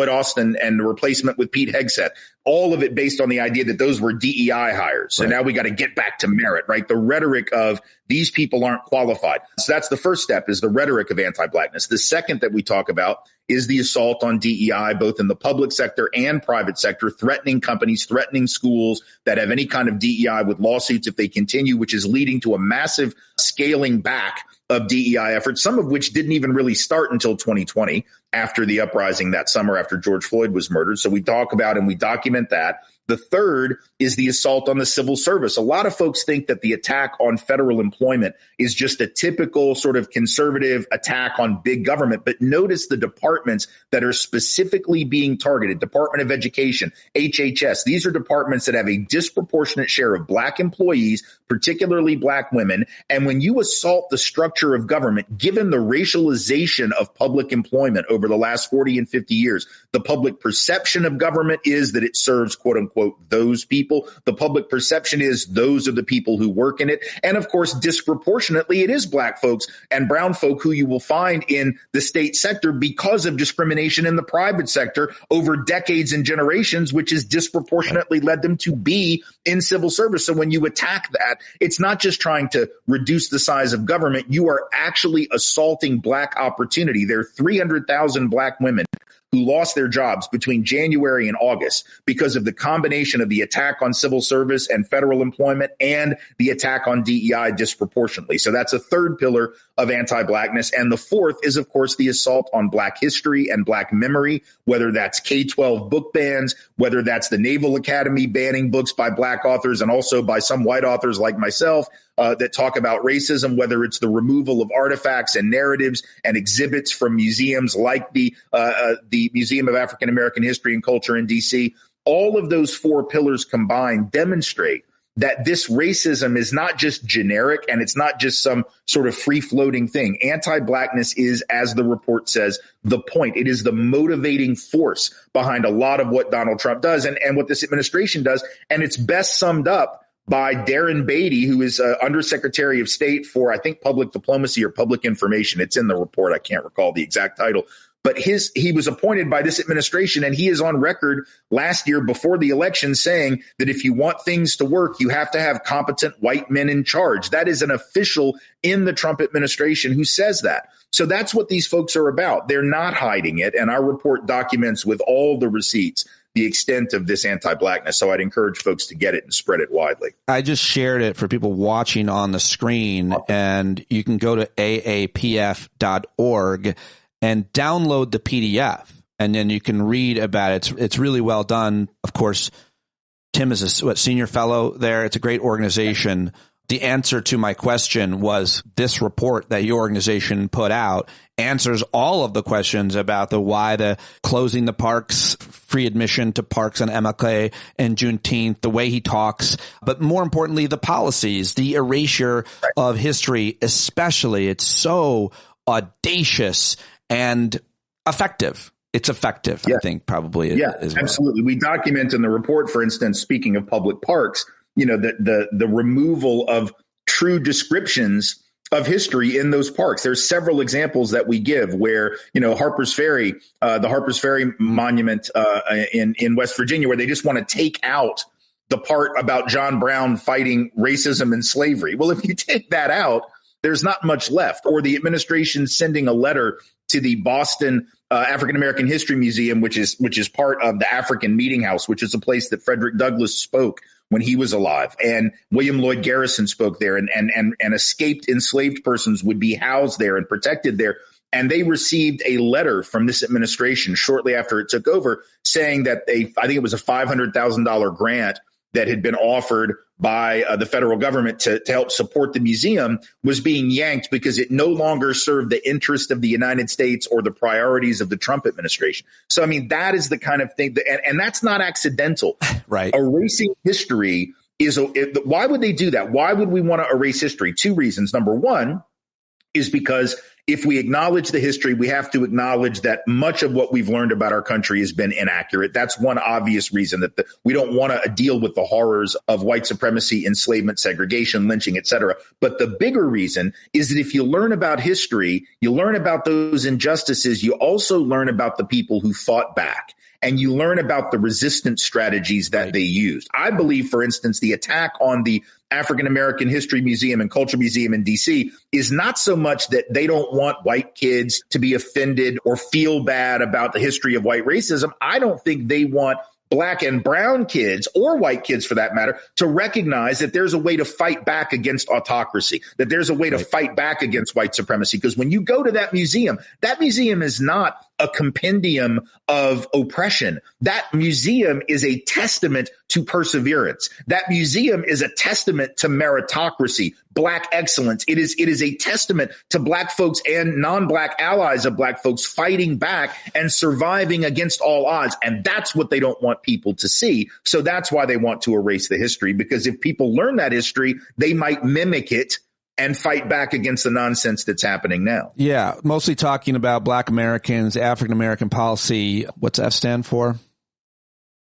Austin and the replacement with Pete Hegseth. All of it based on the idea that those were DEI hires. So now we got to get back to merit, right? The rhetoric of these people aren't qualified. So that's the first step, is the rhetoric of anti-blackness. The second that we talk about is the assault on DEI, both in the public sector and private sector, threatening companies, threatening schools that have any kind of DEI with lawsuits if they continue, which is leading to a massive scaling back of DEI efforts, some of which didn't even really start until 2020, after the uprising that summer after George Floyd was murdered. So we talk about and we document that. The third is the assault on the civil service. A lot of folks think that the attack on federal employment is just a typical sort of conservative attack on big government. But notice the departments that are specifically being targeted: Department of Education, HHS. These are departments that have a disproportionate share of black employees, particularly black women. And when you assault the structure of government, given the racialization of public employment over the last 40 and 50 years, the public perception of government is that it serves, quote unquote, those people. The public perception is those are the people who work in it. And of course, disproportionately, it is black folks and brown folk who you will find in the state sector because of discrimination in the private sector over decades and generations, which has disproportionately led them to be in civil service. So when you attack that, it's not just trying to reduce the size of government. You are actually assaulting black opportunity. There are 300,000 black women who lost their jobs between January and August because of the combination of the attack on civil service and federal employment and the attack on DEI disproportionately. So that's a third pillar of anti-blackness. And the fourth is, of course, the assault on black history and black memory, whether that's K-12 book bans, whether that's the Naval Academy banning books by black authors and also by some white authors like myself that talk about racism, whether it's the removal of artifacts and narratives and exhibits from museums like the Museum of African American History and Culture in D.C. All of those 4 pillars combined demonstrate that this racism is not just generic and it's not just some sort of free-floating thing. Anti-blackness is, as the report says, the point. It is the motivating force behind a lot of what Donald Trump does and what this administration does. And it's best summed up by Darren Beatty, who is Undersecretary of State for, I think, Public Diplomacy or Public Information. It's in the report. I can't recall the exact title. But he was appointed by this administration, and he is on record last year before the election saying that if you want things to work, you have to have competent white men in charge. That is an official in the Trump administration who says that. So that's what these folks are about. They're not hiding it. And our report documents with all the receipts the extent of this anti-blackness. So I'd encourage folks to get it and spread it widely. I just shared it for people watching on the screen, and you can go to aapf.org and download the PDF, and then you can read about it. It's really well done. Of course, Tim is a senior fellow there. It's a great organization. The answer to my question was this report that your organization put out answers all of the questions about why the closing the parks, free admission to parks on MLK and Juneteenth, the way he talks, but more importantly, the policies, the erasure of history, especially. It's so audacious and effective. it's effective, I think, probably. As well. Absolutely. We document in the report, for instance, speaking of public parks, the removal of true descriptions of history in those parks. There's several examples that we give where, Harper's Ferry, the Harper's Ferry Monument in West Virginia, where they just want to take out the part about John Brown fighting racism and slavery. Well, if you take that out, there's not much left. Or the administration sending a letter to the Boston African American History Museum, which is part of the African Meeting House, which is a place that Frederick Douglass spoke when he was alive, and William Lloyd Garrison spoke there, and escaped enslaved persons would be housed there and protected there. And they received a letter from this administration shortly after it took over saying that I think it was a $500,000 grant that had been offered by the federal government to help support the museum was being yanked because it no longer served the interest of the United States or the priorities of the Trump administration. So, I mean, that is the kind of thing and that's not accidental. Right. Erasing history why would they do that? Why would we want to erase history? Two reasons. Number one is because if we acknowledge the history, we have to acknowledge that much of what we've learned about our country has been inaccurate. That's one obvious reason that we don't want to deal with the horrors of white supremacy, enslavement, segregation, lynching, et cetera. But the bigger reason is that if you learn about history, you learn about those injustices, you also learn about the people who fought back. And you learn about the resistance strategies that they used. I believe, for instance, the attack on the African American History Museum and Culture Museum in D.C. is not so much that they don't want white kids to be offended or feel bad about the history of white racism. I don't think they want Black and brown kids, or white kids for that matter, to recognize that there's a way to fight back against autocracy, that there's a way to fight back against white supremacy. Because when you go to that museum is not a compendium of oppression. That museum is a testament to perseverance. That museum is a testament to meritocracy, Black excellence. It is a testament to Black folks and non-Black allies of Black folks fighting back and surviving against all odds. And that's what they don't want people to see. So that's why they want to erase the history, because if people learn that history, they might mimic it and fight back against the nonsense that's happening now. Yeah, mostly talking about Black Americans, African American policy. What's F stand for?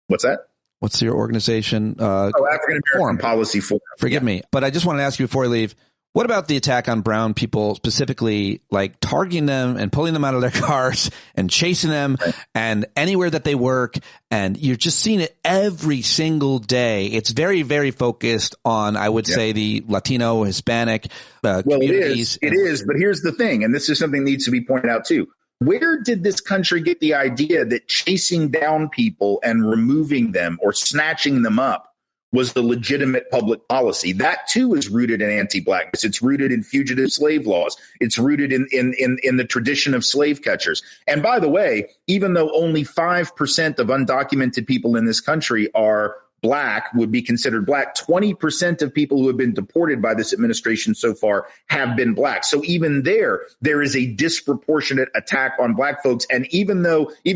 What's that? What's your organization? African American Policy Forum. Forgive me, but I just want to ask you before I leave, what about the attack on brown people, specifically like targeting them and pulling them out of their cars and chasing them and anywhere that they work? And you're just seeing it every single day. It's very, very focused on, I would say, the Latino, Hispanic communities. It is. But here's the thing, and this is something that needs to be pointed out, too. Where did this country get the idea that chasing down people and removing them or snatching them up was the legitimate public policy? That, too, is rooted in anti-Blackness. It's rooted in fugitive slave laws. It's rooted in the tradition of slave catchers. And by the way, even though only 5% of undocumented people in this country are Black, would be considered Black, 20% of people who have been deported by this administration so far have been Black. So even there is a disproportionate attack on Black folks. And even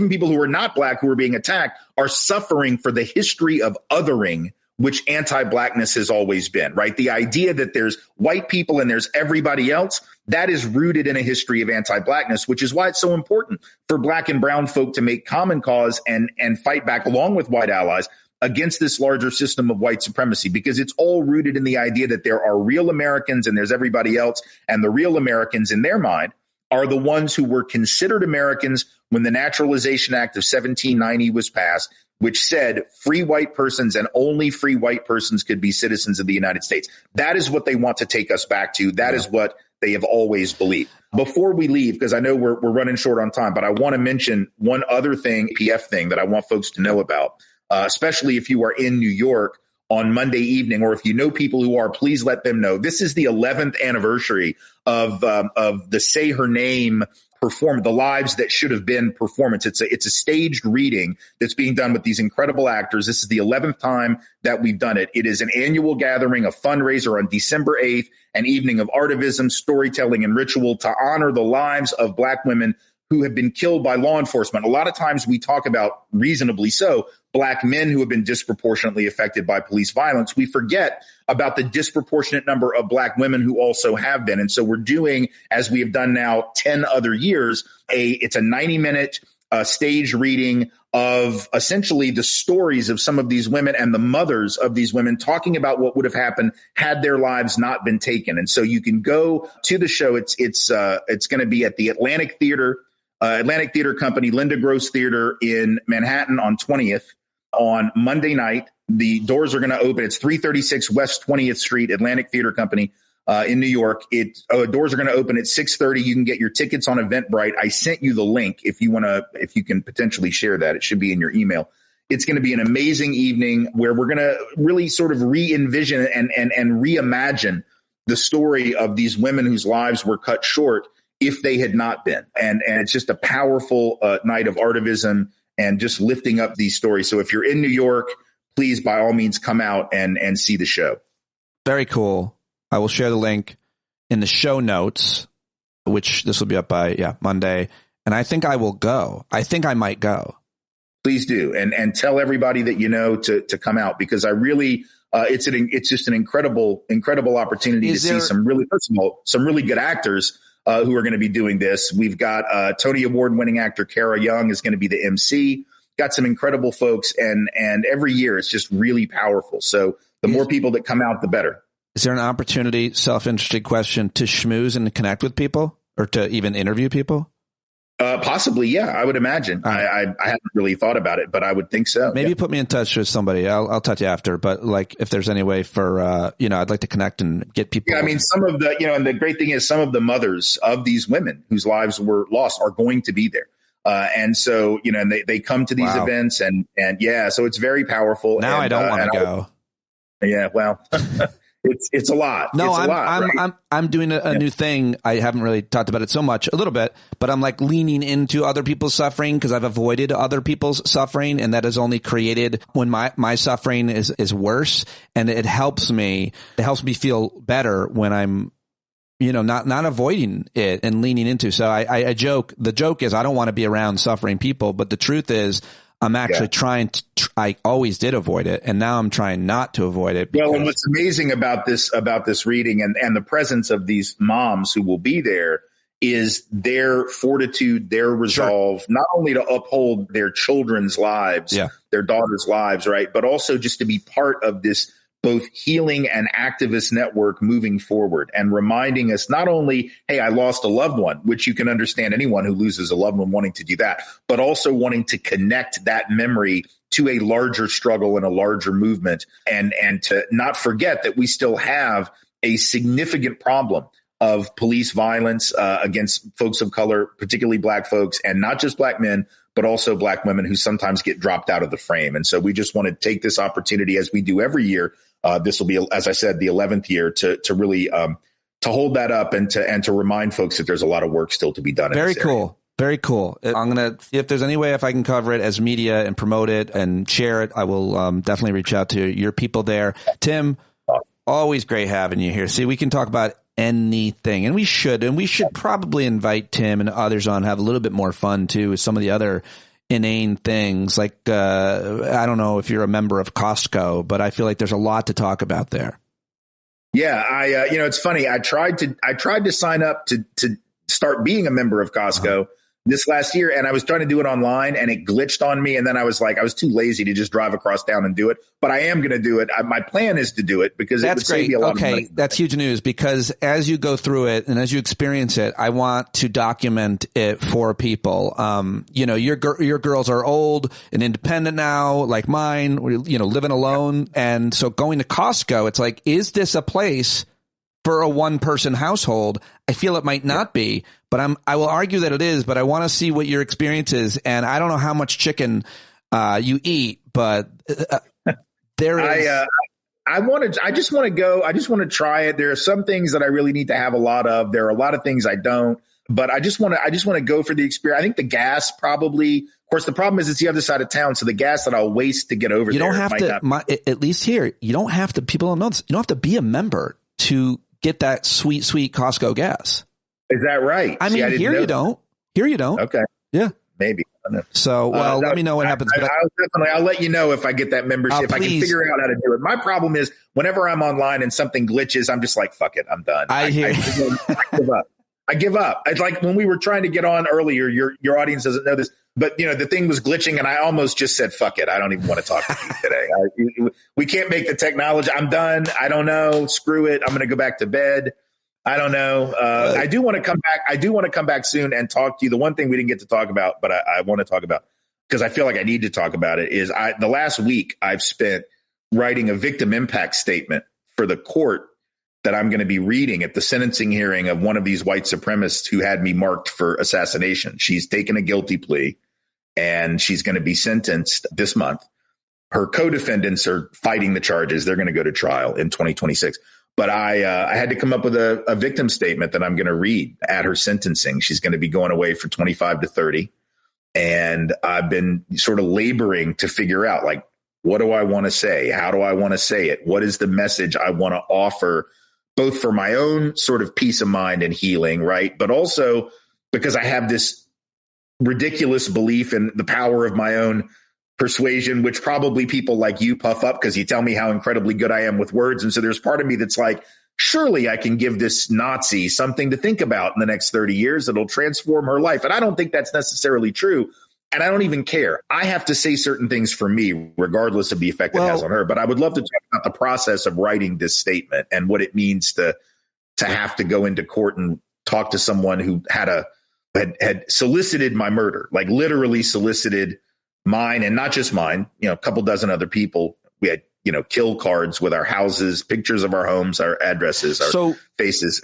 people who are not Black who are being attacked are suffering for the history of othering, which anti-Blackness has always been, right? The idea that there's white people and there's everybody else, that is rooted in a history of anti-Blackness, which is why it's so important for Black and brown folk to make common cause and fight back along with white allies against this larger system of white supremacy, because it's all rooted in the idea that there are real Americans and there's everybody else. And the real Americans in their mind are the ones who were considered Americans when the Naturalization Act of 1790 was passed, which said free white persons and only free white persons could be citizens of the United States. That is what they want to take us back to. That is what they have always believed. Before we leave, because I know we're running short on time, but I want to mention one other thing, PF thing, that I want folks to know about, especially if you are in New York on Monday evening, or if you know people who are, please let them know. This is the 11th anniversary of the Say Her Name perform the Lives That Should Have Been performance. It's a staged reading that's being done with these incredible actors. This is the 11th time that we've done it. It is an annual gathering, a fundraiser on December 8th, an evening of artivism, storytelling, and ritual to honor the lives of Black women who have been killed by law enforcement. A lot of times we talk about, reasonably so, Black men who have been disproportionately affected by police violence. We forget about the disproportionate number of Black women who also have been. And so we're doing, as we have done now 10 other years, it's a 90-minute stage reading of essentially the stories of some of these women and the mothers of these women talking about what would have happened had their lives not been taken. And so you can go to the show. It's going to be at the Atlantic Theater Company, Linda Gross Theater in Manhattan on 20th on Monday night. The doors are going to open. It's 336 West 20th Street, Atlantic Theater Company. In New York, doors are going to open at 6:30. You can get your tickets on Eventbrite. I sent you the link if you can potentially share that. It should be in your email. It's going to be an amazing evening where we're going to really sort of re-envision and reimagine the story of these women whose lives were cut short if they had not been. And it's just a powerful night of artivism and just lifting up these stories. So if you're in New York, please, by all means, come out and see the show. Very cool. I will share the link in the show notes, which this will be up by Monday. And I think I will go. I think I might go. Please do. And tell everybody that you know to come out, because I really it's just an incredible opportunity to see some really good actors who are going to be doing this. We've got Tony Award winning actor Kara Young is going to be the MC. Got some incredible folks, and every year it's just really powerful. So the more people that come out, the better. Is there an opportunity, self-interested question, to schmooze and connect with people, or to even interview people? Possibly, yeah, I would imagine. I haven't really thought about it, but I would think so. Maybe put me in touch with somebody. I'll touch you after. But like, if there's any way for, I'd like to connect and get people. Yeah, I mean, some of the, and the great thing is some of the mothers of these women whose lives were lost are going to be there. And so, and they come to these events and so it's very powerful. Now I don't want to go. Yeah, well, it's a lot. No, it's a lot, I'm doing a new thing. I haven't really talked about it so much, a little bit, but I'm like leaning into other people's suffering because I've avoided other people's suffering, and that has only created when my suffering is worse, and it helps me feel better when I'm not avoiding it and leaning into. So I joke. The joke is I don't want to be around suffering people, but the truth is I'm actually trying to. I always did avoid it, and now I'm trying not to avoid it. Well, and what's amazing about this reading and the presence of these moms who will be there is their fortitude, their resolve, not only to uphold their children's lives, their daughters' lives, right, but also just to be part of this both healing and activist network moving forward, and reminding us not only, hey, I lost a loved one, which you can understand anyone who loses a loved one wanting to do that, but also wanting to connect that memory to a larger struggle and a larger movement, and to not forget that we still have a significant problem of police violence against folks of color, particularly black folks, and not just black men, but also black women who sometimes get dropped out of the frame. And so we just want to take this opportunity, as we do every year. This will be, as I said, the 11th year to really to hold that up and to remind folks that there's a lot of work still to be done. Very cool. Very cool. I'm going to, if there's any way, if I can cover it as media and promote it and share it, I will definitely reach out to your people there. Tim, always great having you here. See, we can talk about anything, and we should probably invite Tim and others on, have a little bit more fun too with some of the other inane things. Like, I don't know if you're a member of Costco, but I feel like there's a lot to talk about there. Yeah. It's funny. I tried to sign up to start being a member of Costco this last year, and I was trying to do it online, and it glitched on me. And then I was too lazy to just drive across town and do it. But I am going to do it. My plan is to do it because it would save me a lot of money. That's huge news, because as you go through it and as you experience it, I want to document it for people. Your girls are old and independent now, like mine, living alone. And so going to Costco, it's like, is this a place for a one-person household? I feel it might not be, but I will argue that it is, but I want to see what your experience is. And I don't know how much chicken you eat, but there is. I just want to go. I just want to try it. There are some things that I really need to have a lot of. There are a lot of things I don't, but I just want to go for the experience. I think the gas probably, of course, the problem is it's the other side of town. So the gas that I'll waste to get over there. You don't have to, at least here, you don't have to, people don't know this, you don't have to be a member to get that sweet Costco gas. Is that right? I mean, here you don't. Here you don't. Okay. Yeah. Maybe. I don't know. So, let me know what happens. But I'll let you know if I get that membership. I can figure out how to do it. My problem is whenever I'm online and something glitches, I'm just like, fuck it, I'm done. I hear. I give up. I give up. It's like when we were trying to get on earlier, your audience doesn't know this, but the thing was glitching and I almost just said, fuck it. I don't even want to talk to you today. We can't make the technology. I'm done. I don't know. Screw it. I'm going to go back to bed. I don't know. I do want to come back. I do want to come back soon and talk to you. The one thing we didn't get to talk about, but I want to talk about because I feel like I need to talk about it is the last week I've spent writing a victim impact statement for the court that I'm going to be reading at the sentencing hearing of one of these white supremacists who had me marked for assassination. She's taken a guilty plea and she's going to be sentenced this month. Her co-defendants are fighting the charges. They're going to go to trial in 2026. But I had to come up with a victim statement that I'm going to read at her sentencing. She's going to be going away for 25 to 30. And I've been sort of laboring to figure out, like, what do I want to say? How do I want to say it? What is the message I want to offer, both for my own sort of peace of mind and healing, right? But also because I have this ridiculous belief in the power of my own persuasion, which probably people like you puff up because you tell me how incredibly good I am with words. And so there's part of me that's like, surely I can give this Nazi something to think about in the next 30 years that'll transform her life. And I don't think that's necessarily true. And I don't even care. I have to say certain things for me, regardless of the effect it has on her. But I would love to talk about the process of writing this statement and what it means to have to go into court and talk to someone who had solicited my murder, like literally solicited mine, and not just mine, a couple dozen other people. We had, kill cards with our houses, pictures of our homes, our addresses, our faces.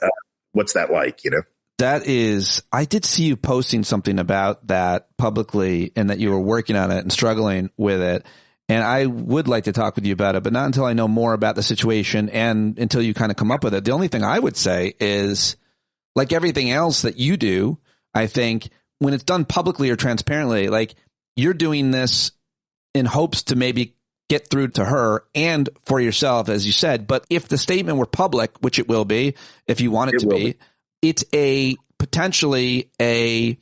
What's that like, That is, I did see you posting something about that publicly and that you were working on it and struggling with it. And I would like to talk with you about it, but not until I know more about the situation and until you kind of come up with it. The only thing I would say is, like everything else that you do, I think when it's done publicly or transparently, like you're doing this in hopes to maybe get through to her and for yourself, as you said. But if the statement were public, which it will be, if you want it to be, it's a potentially a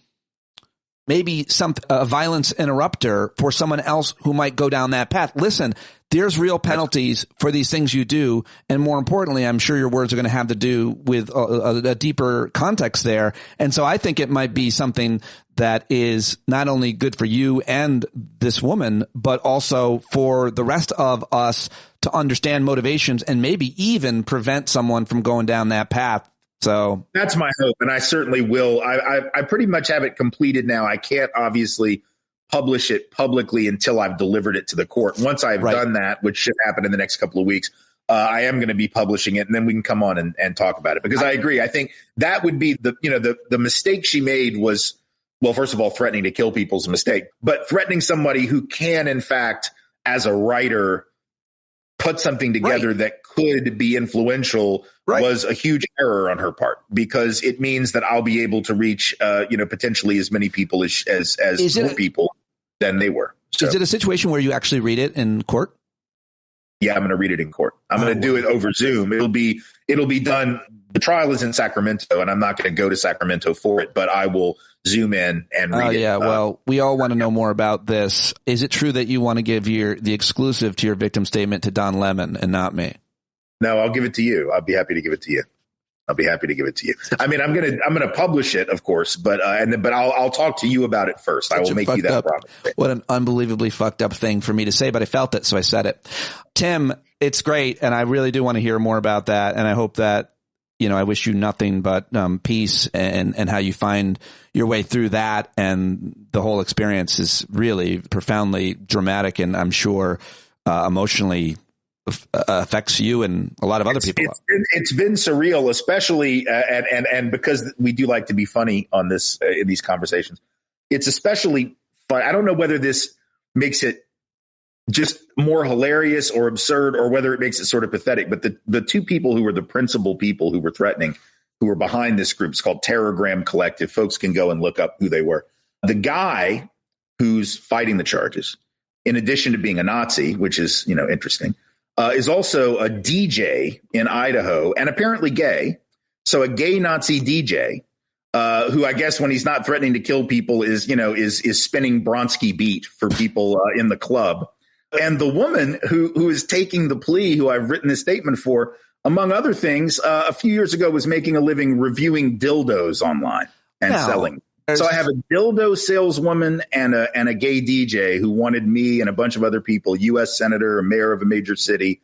violence interrupter for someone else who might go down that path. Listen, there's real penalties for these things you do. And more importantly, I'm sure your words are going to have to do with a deeper context there. And so I think it might be something that is not only good for you and this woman, but also for the rest of us to understand motivations and maybe even prevent someone from going down that path. So that's my hope. And I certainly will. I pretty much have it completed now. I can't obviously publish it publicly until I've delivered it to the court. Once I've done that, which should happen in the next couple of weeks, I am going to be publishing it, and then we can come on and talk about it. Because I agree. I think that would be the mistake she made was, well, first of all, threatening to kill people's a mistake, but threatening somebody who can, in fact, as a writer, put something together that could be influential was a huge error on her part, because it means that I'll be able to reach, potentially as many people as more people than they were. So, is it a situation where you actually read it in court? Yeah, I'm going to read it in court. I'm going to do it over Zoom. It'll be done. The trial is in Sacramento, and I'm not going to go to Sacramento for it, but I will Zoom in and read it. Yeah, well, we all want to know more about this. Is it true that you want to give the exclusive to your victim statement to Don Lemon and not me? No, I'll give it to you. I'll be happy to give it to you. I mean, I'm gonna publish it, of course, but I'll talk to you about it first. I will make you that promise. What an unbelievably fucked up thing for me to say, but I felt it, so I said it. Tim, it's great, and I really do want to hear more about that, and I hope that, I wish you nothing but peace and how you find your way through that, and the whole experience is really profoundly dramatic, and I'm sure emotionally affects you and a lot of other people. It's been surreal, especially and because we do like to be funny on this in these conversations. It's especially fun. I don't know whether this makes it just more hilarious or absurd, or whether it makes it sort of pathetic. But the two people who were the principal people who were threatening, who were behind this group, is called Terrorgram Collective. Folks can go and look up who they were. The guy who's fighting the charges, in addition to being a Nazi, which is interesting, is also a DJ in Idaho and apparently gay. So a gay Nazi DJ who, I guess, when he's not threatening to kill people, is spinning Bronski beat for people in the club. And the woman who is taking the plea, who I've written this statement for, among other things, a few years ago was making a living reviewing dildos online and selling. So I have a dildo saleswoman and a gay DJ who wanted me and a bunch of other people, U.S. senator, a mayor of a major city,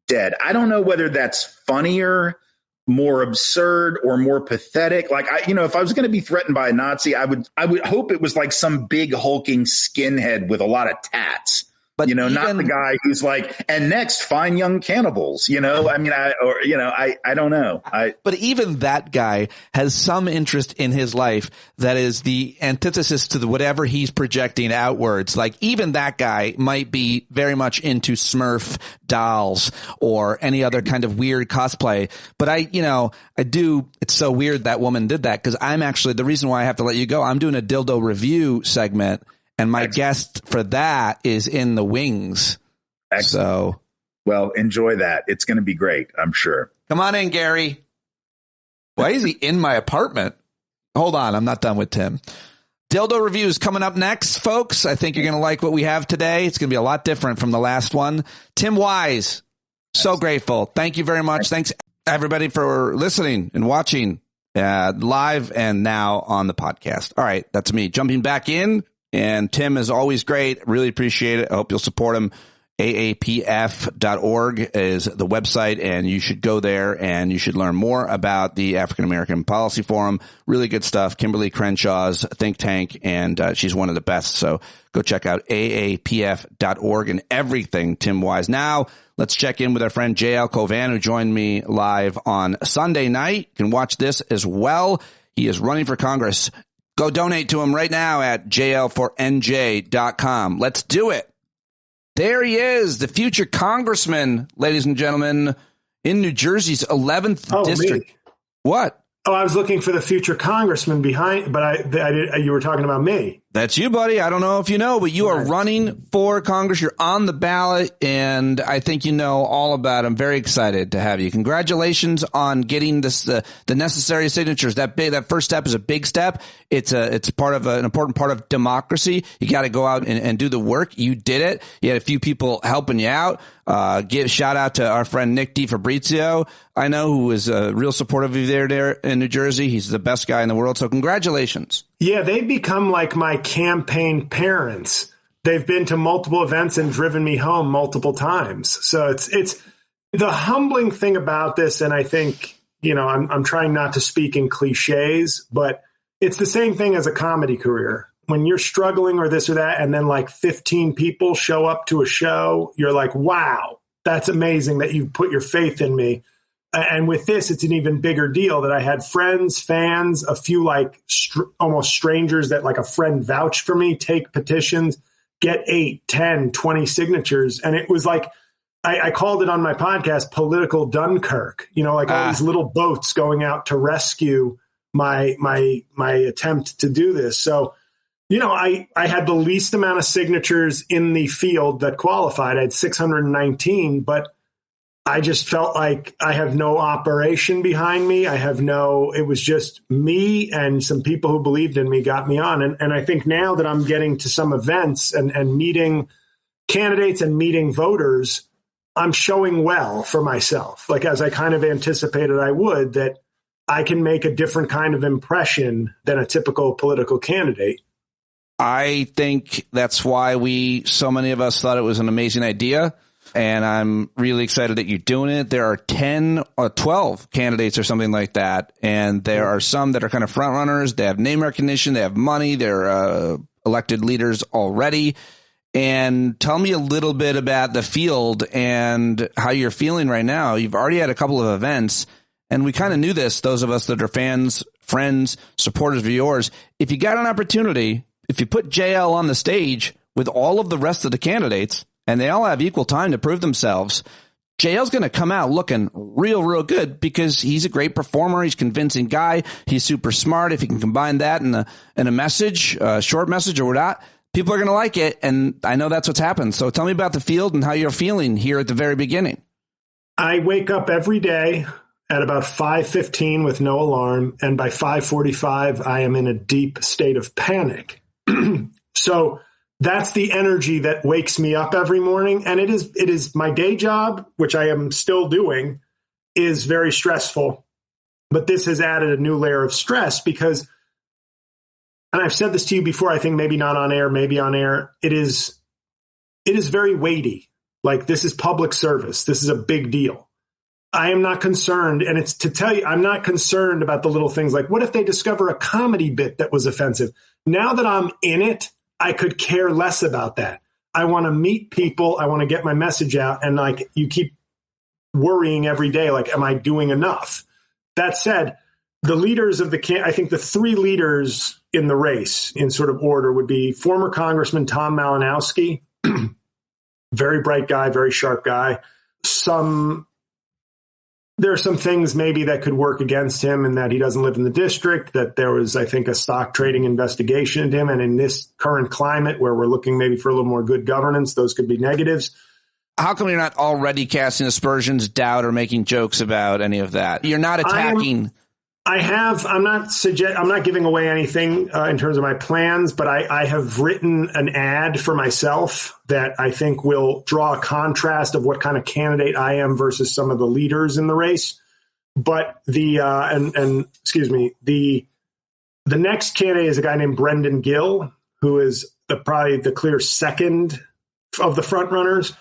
dead. I don't know whether that's funnier, more absurd, or more pathetic. Like, if I was going to be threatened by a Nazi, I would hope it was like some big hulking skinhead with a lot of tats. But not the guy who's like, and next, find young cannibals. I don't know. But even that guy has some interest in his life that is the antithesis to whatever he's projecting outwards. Like, even that guy might be very much into Smurf dolls or any other kind of weird cosplay. But it's so weird that woman did that, because I'm actually, the reason why I have to let you go, I'm doing a dildo review segment. And my guest for that is in the wings. Excellent. So, well, enjoy that. It's going to be great, I'm sure. Come on in, Gary. Why is he in my apartment? Hold on, I'm not done with Tim. Dildo reviews coming up next, folks. I think you're going to like what we have today. It's going to be a lot different from the last one. Tim Wise, so grateful. Thank you very much. Thanks, everybody, for listening and watching live and now on the podcast. All right, that's me jumping back in. And Tim is always great. Really appreciate it. I hope you'll support him. AAPF.org is the website, and you should go there and you should learn more about the African American Policy Forum. Really good stuff. Kimberly Crenshaw's think tank, and she's one of the best. So go check out AAPF.org and everything Tim Wise. Now, let's check in with our friend JL Cauvin, who joined me live on Sunday night. You can watch this as well. He is running for Congress. Go donate to him right now at jl4nj.com. Let's do it. There he is, the future congressman, ladies and gentlemen, in New Jersey's 11th district. Me. What? Oh, I was looking for the future congressman behind, but you were talking about me. That's you, buddy. I don't know if you know, but you are running for Congress. You're on the ballot, and I think you know all about it. I'm very excited to have you. Congratulations on getting this the necessary signatures. That first step is a big step. It's part of an important part of democracy. You got to go out and do the work. You did it. You had a few people helping you out. Give a shout out to our friend Nick DiFabrizio, I know, who is real supportive of you there in New Jersey. He's the best guy in the world. So congratulations. Yeah, they've become like my campaign parents. They've been to multiple events and driven me home multiple times. So it's the humbling thing about this. And I think, I'm trying not to speak in cliches, but it's the same thing as a comedy career. When you're struggling or this or that, and then like 15 people show up to a show, you're like, wow, that's amazing that you put your faith in me. And with this, it's an even bigger deal that I had friends, fans, a few like almost strangers that like a friend vouched for me, take petitions, get 8, 10, 20 signatures. And it was like, I called it on my podcast, political Dunkirk, all these little boats going out to rescue my attempt to do this. So, I had the least amount of signatures in the field that qualified. I had 619, but I just felt like I have no operation behind me. It was just me and some people who believed in me got me on. And I think now that I'm getting to some events and meeting candidates and meeting voters, I'm showing well for myself, like as I kind of anticipated I would, that I can make a different kind of impression than a typical political candidate. I think that's why so many of us thought it was an amazing idea. And I'm really excited that you're doing it. There are 10 or 12 candidates or something like that. And there are some that are kind of front runners. They have name recognition. They have money. They're elected leaders already. And tell me a little bit about the field and how you're feeling right now. You've already had a couple of events, and we kind of knew this, those of us that are fans, friends, supporters of yours. If you got an opportunity, if you put JL on the stage with all of the rest of the candidates, and they all have equal time to prove themselves, JL's going to come out looking real good because he's a great performer. He's a convincing guy. He's super smart. If you can combine that in a message, a short message or whatnot, people are going to like it. And I know that's what's happened. So tell me about the field and how you're feeling here at the very beginning. I wake up every day at about 5:15 with no alarm. And by 5:45, I am in a deep state of panic. So that's the energy that wakes me up every morning. And it is my day job, which I am still doing, is very stressful, but this has added a new layer of stress because, and I've said this to you before, I think maybe not on air, maybe on air, it is very weighty. Like, this is public service. This is a big deal. I am not concerned, and it's to tell you, I'm not concerned about the little things like, what if they discover a comedy bit that was offensive? Now that I'm in it, I could care less about that. I want to meet people. I want to get my message out. And like, you keep worrying every day, like, am I doing enough? That said, the leaders of I think the three leaders in the race in sort of order would be former Congressman Tom Malinowski, very bright guy, very sharp guy. There are some things maybe that could work against him in that he doesn't live in the district, that there was, I think, a stock trading investigation into him. And in this current climate where we're looking maybe for a little more good governance, those could be negatives. How come you're not already casting aspersions, doubt, or making jokes about any of that? You're not attacking. I'm not giving away anything in terms of my plans, but I have written an ad for myself that I think will draw a contrast of what kind of candidate I am versus some of the leaders in the race. But the next candidate is a guy named Brendan Gill, who is probably the clear second of the front runners.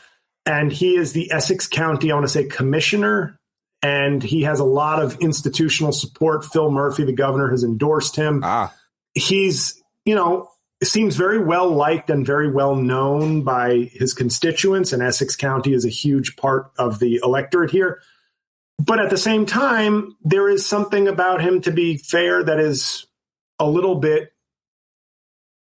And he is the Essex County, I want to say, commissioner. And he has a lot of institutional support. Phil Murphy, the governor, has endorsed him. He's, seems very well liked and very well known by his constituents. And Essex County is a huge part of the electorate here. But at the same time, there is something about him, to be fair, that is a little bit,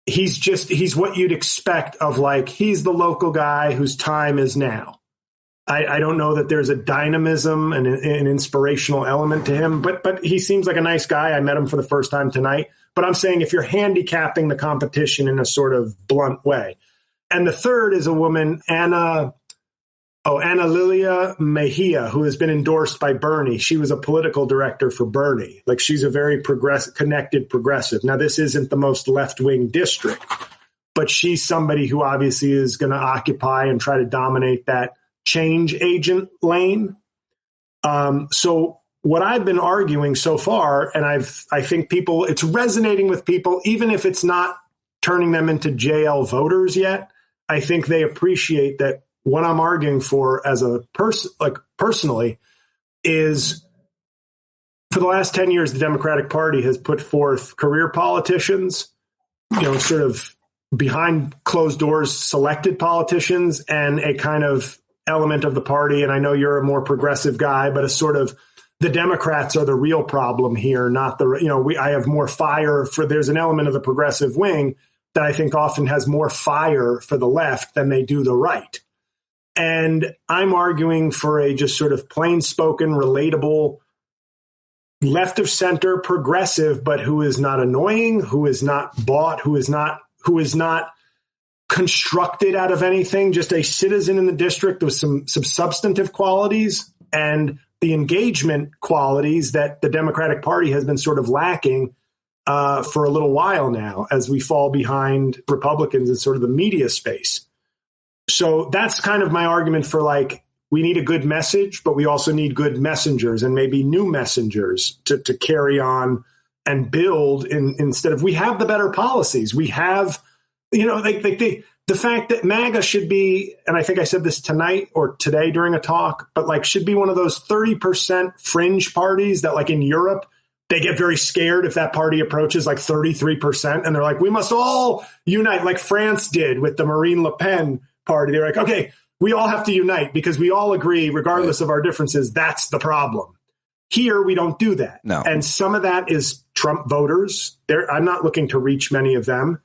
he's what you'd expect of, like, he's the local guy whose time is now. I don't know that there's a dynamism and an inspirational element to him, but he seems like a nice guy. I met him for the first time tonight. But I'm saying if you're handicapping the competition in a sort of blunt way. And the third is a woman, Ana Lilia Mejia, who has been endorsed by Bernie. She was a political director for Bernie. Like, she's a very connected progressive. Now, this isn't the most left-wing district, but she's somebody who obviously is going to occupy and try to dominate that change agent lane. So what I've been arguing so far, and I think it's resonating with people, even if it's not turning them into JL voters yet. I think they appreciate that what I'm arguing for as a person, like personally, is for the last 10 years, the Democratic Party has put forth career politicians, sort of behind closed doors, selected politicians, and a kind of element of the party. And I know you're a more progressive guy, but a sort of, the Democrats are the real problem here, not the, I have more fire there's an element of the progressive wing that I think often has more fire for the left than they do the right. And I'm arguing for a just sort of plain spoken, relatable, left of center progressive, but who is not annoying, who is not bought, who is not constructed out of anything, just a citizen in the district with some substantive qualities and the engagement qualities that the Democratic Party has been sort of lacking for a little while now, as we fall behind Republicans in sort of the media space. So that's kind of my argument for, like, we need a good message, but we also need good messengers and maybe new messengers to carry on and build instead of, we have the better policies. We have, the fact that MAGA should be, and I think I said this tonight or today during a talk, but like should be one of those 30% fringe parties that, like in Europe, they get very scared if that party approaches like 33%. And they're like, we must all unite, like France did with the Marine Le Pen party. They're like, okay, we all have to unite because we all agree, regardless of our differences, that's the problem. Here, we don't do that. No. And some of that is Trump voters. I'm not looking to reach many of them.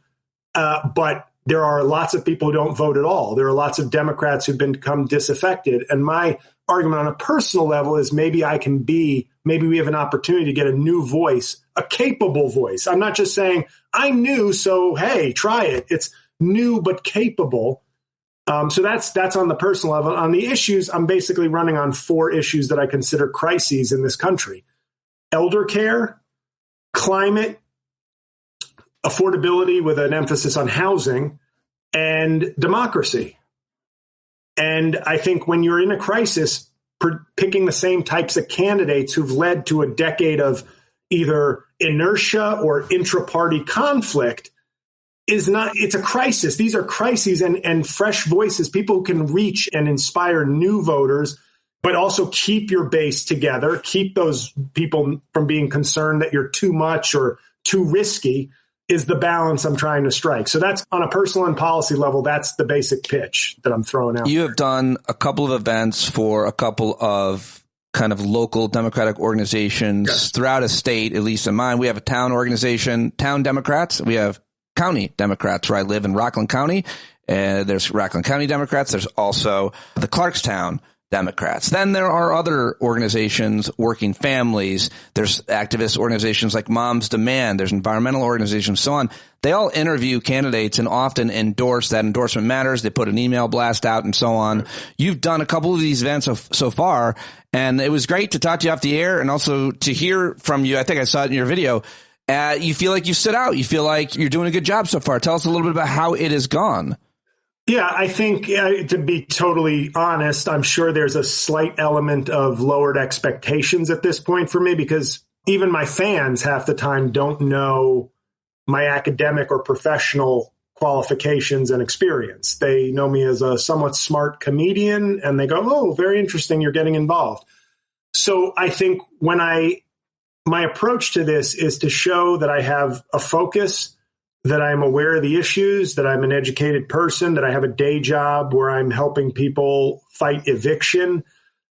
But there are lots of people who don't vote at all. There are lots of Democrats who've become disaffected. And my argument on a personal level is maybe we have an opportunity to get a new voice, a capable voice. I'm not just saying, I'm new, so hey, try it. It's new but capable. So that's on the personal level. On the issues, I'm basically running on 4 issues that I consider crises in this country: elder care, climate, affordability with an emphasis on housing, and democracy. And I think when you're in a crisis, picking the same types of candidates who've led to a decade of either inertia or intra-party conflict it's a crisis. These are crises and fresh voices, people who can reach and inspire new voters, but also keep your base together, keep those people from being concerned that you're too much or too risky, is the balance I'm trying to strike. So that's on a personal and policy level. That's the basic pitch that I'm throwing out. You have done a couple of events for a couple of kind of local Democratic organizations throughout a state, at least in mine. We have a town organization, Town Democrats. We have County Democrats, where I live in Rockland County. There's Rockland County Democrats. There's also the Clarkstown Democrats. Then there are other organizations, Working Families. There's activist organizations like Moms Demand. There's environmental organizations, so on. They all interview candidates and often endorse. That endorsement matters. They put an email blast out and so on. You've done a couple of these events so far, and it was great to talk to you off the air and also to hear from you. I think I saw it in your video. You feel like you stood out. You feel like you're doing a good job so far. Tell us a little bit about how it has gone. Yeah, I think to be totally honest, I'm sure there's a slight element of lowered expectations at this point for me, because even my fans half the time don't know my academic or professional qualifications and experience. They know me as a somewhat smart comedian, and they go, "Oh, very interesting. You're getting involved." So I think my approach to this is to show that I have a focus, that I'm aware of the issues, that I'm an educated person, that I have a day job where I'm helping people fight eviction,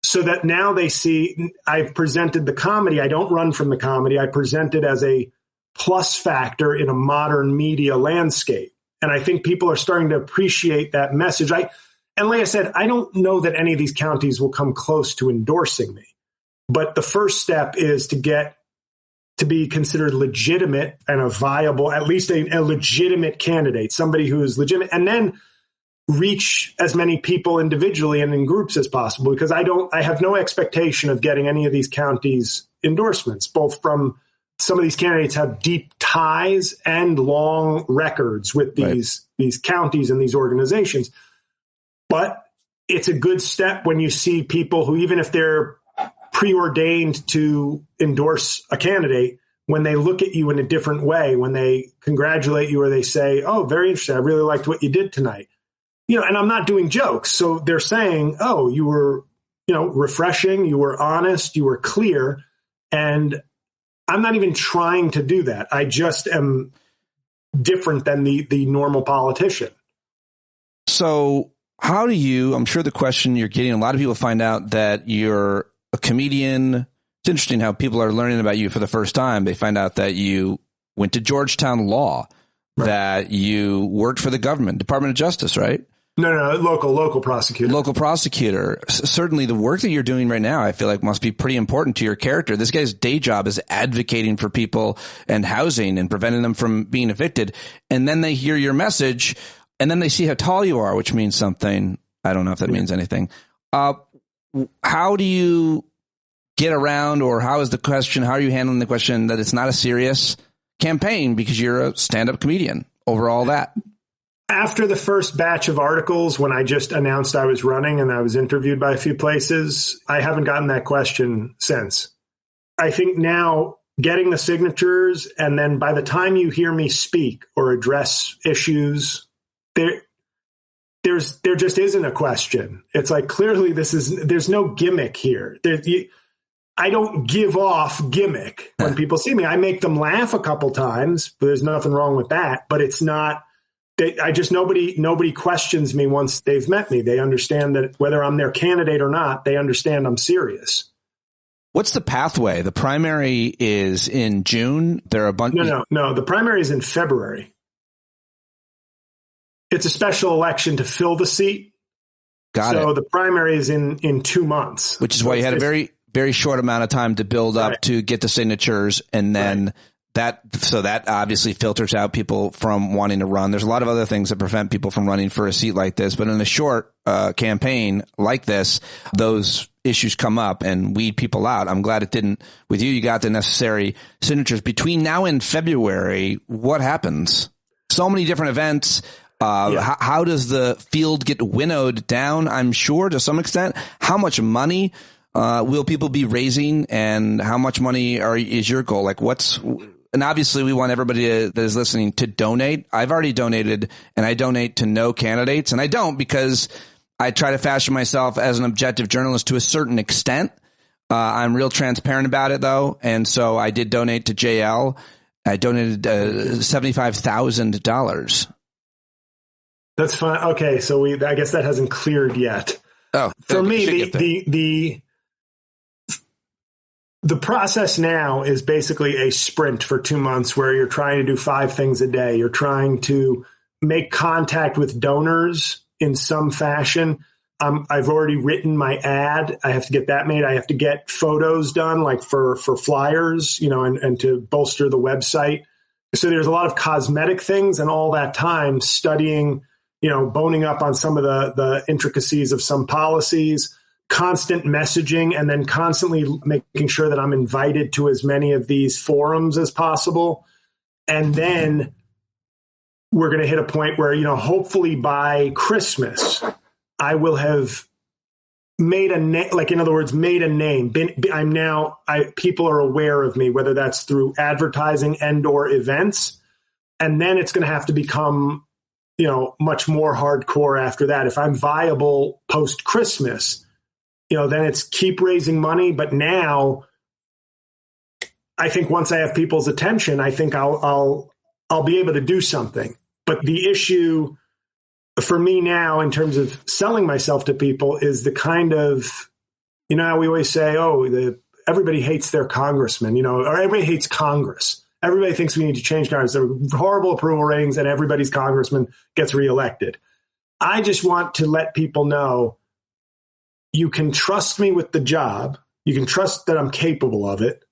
so that now they see I've presented the comedy. I don't run from the comedy. I present it as a plus factor in a modern media landscape. And I think people are starting to appreciate that message. And like I said, I don't know that any of these counties will come close to endorsing me. But the first step is to get to be considered legitimate and a viable, at least a legitimate candidate, somebody who is legitimate, and then reach as many people individually and in groups as possible, because I have no expectation of getting any of these counties endorsements, both from some of these candidates have deep ties and long records with these counties and these organizations. But it's a good step when you see people who, even if they're preordained to endorse a candidate, when they look at you in a different way, when they congratulate you or they say, "Oh, very interesting. I really liked what you did tonight." And I'm not doing jokes. So they're saying, "Oh, you were, refreshing. You were honest. You were clear." And I'm not even trying to do that. I just am different than the normal politician. So how do you, I'm sure the question you're getting, a lot of people find out that you're a comedian. It's interesting how people are learning about you for the first time. They find out that you went to Georgetown Law, that you worked for the government, Department of Justice, right? No, local prosecutor. Local prosecutor. Certainly the work that you're doing right now, I feel like must be pretty important to your character. This guy's day job is advocating for people and housing and preventing them from being evicted. And then they hear your message and then they see how tall you are, which means something. I don't know if that means anything. How do you get around, or how are you handling the question that it's not a serious campaign because you're a stand-up comedian over all that? After the first batch of articles, when I just announced I was running and I was interviewed by a few places, I haven't gotten that question since. I think now getting the signatures, and then by the time you hear me speak or address issues, there just isn't a question. It's like, clearly there's no gimmick here. I don't give off gimmick when people see me. I make them laugh a couple times, but there's nothing wrong with that. But it's not. Nobody questions me once they've met me. They understand that whether I'm their candidate or not, they understand I'm serious. What's the pathway? The primary is in June. There are a bunch. No. The primary is in February. It's a special election to fill the seat. So the primary is in 2 months. Which is why you had a very, very short amount of time to build up to get the signatures, and then that obviously filters out people from wanting to run. There's a lot of other things that prevent people from running for a seat like this, but in a short campaign like this, those issues come up and weed people out. I'm glad it didn't with you. You got the necessary signatures. Between now and February, what happens? So many different events. How does the field get winnowed down? I'm sure to some extent. How much money will people be raising, and how much money is your goal? Like and obviously we want everybody that is listening to donate. I've already donated, and I donate to no candidates, and I don't because I try to fashion myself as an objective journalist to a certain extent. I'm real transparent about it though. And so I did donate to JL. I donated $75,000. That's fine. Okay. So I guess that hasn't cleared yet. Oh, for me, the process now is basically a sprint for 2 months where you're trying to do 5 things a day. You're trying to make contact with donors in some fashion. I've already written my ad. I have to get that made. I have to get photos done, like for flyers, and to bolster the website. So there's a lot of cosmetic things, and all that time studying, boning up on some of the intricacies of some policies, constant messaging, and then constantly making sure that I'm invited to as many of these forums as possible. And then we're going to hit a point where, hopefully by Christmas, I will have made a name, in other words, made a name. People are aware of me, whether that's through advertising and or events. And then it's going to have to become, much more hardcore after that. If I'm viable post Christmas, then it's keep raising money. But now I think once I have people's attention, I think I'll be able to do something. But the issue for me now, in terms of selling myself to people, is the kind of, how we always say, everybody hates their congressman, or everybody hates Congress. Everybody thinks we need to change Congress. There are horrible approval ratings, and everybody's congressman gets reelected. I just want to let people know you can trust me with the job. You can trust that I'm capable of it.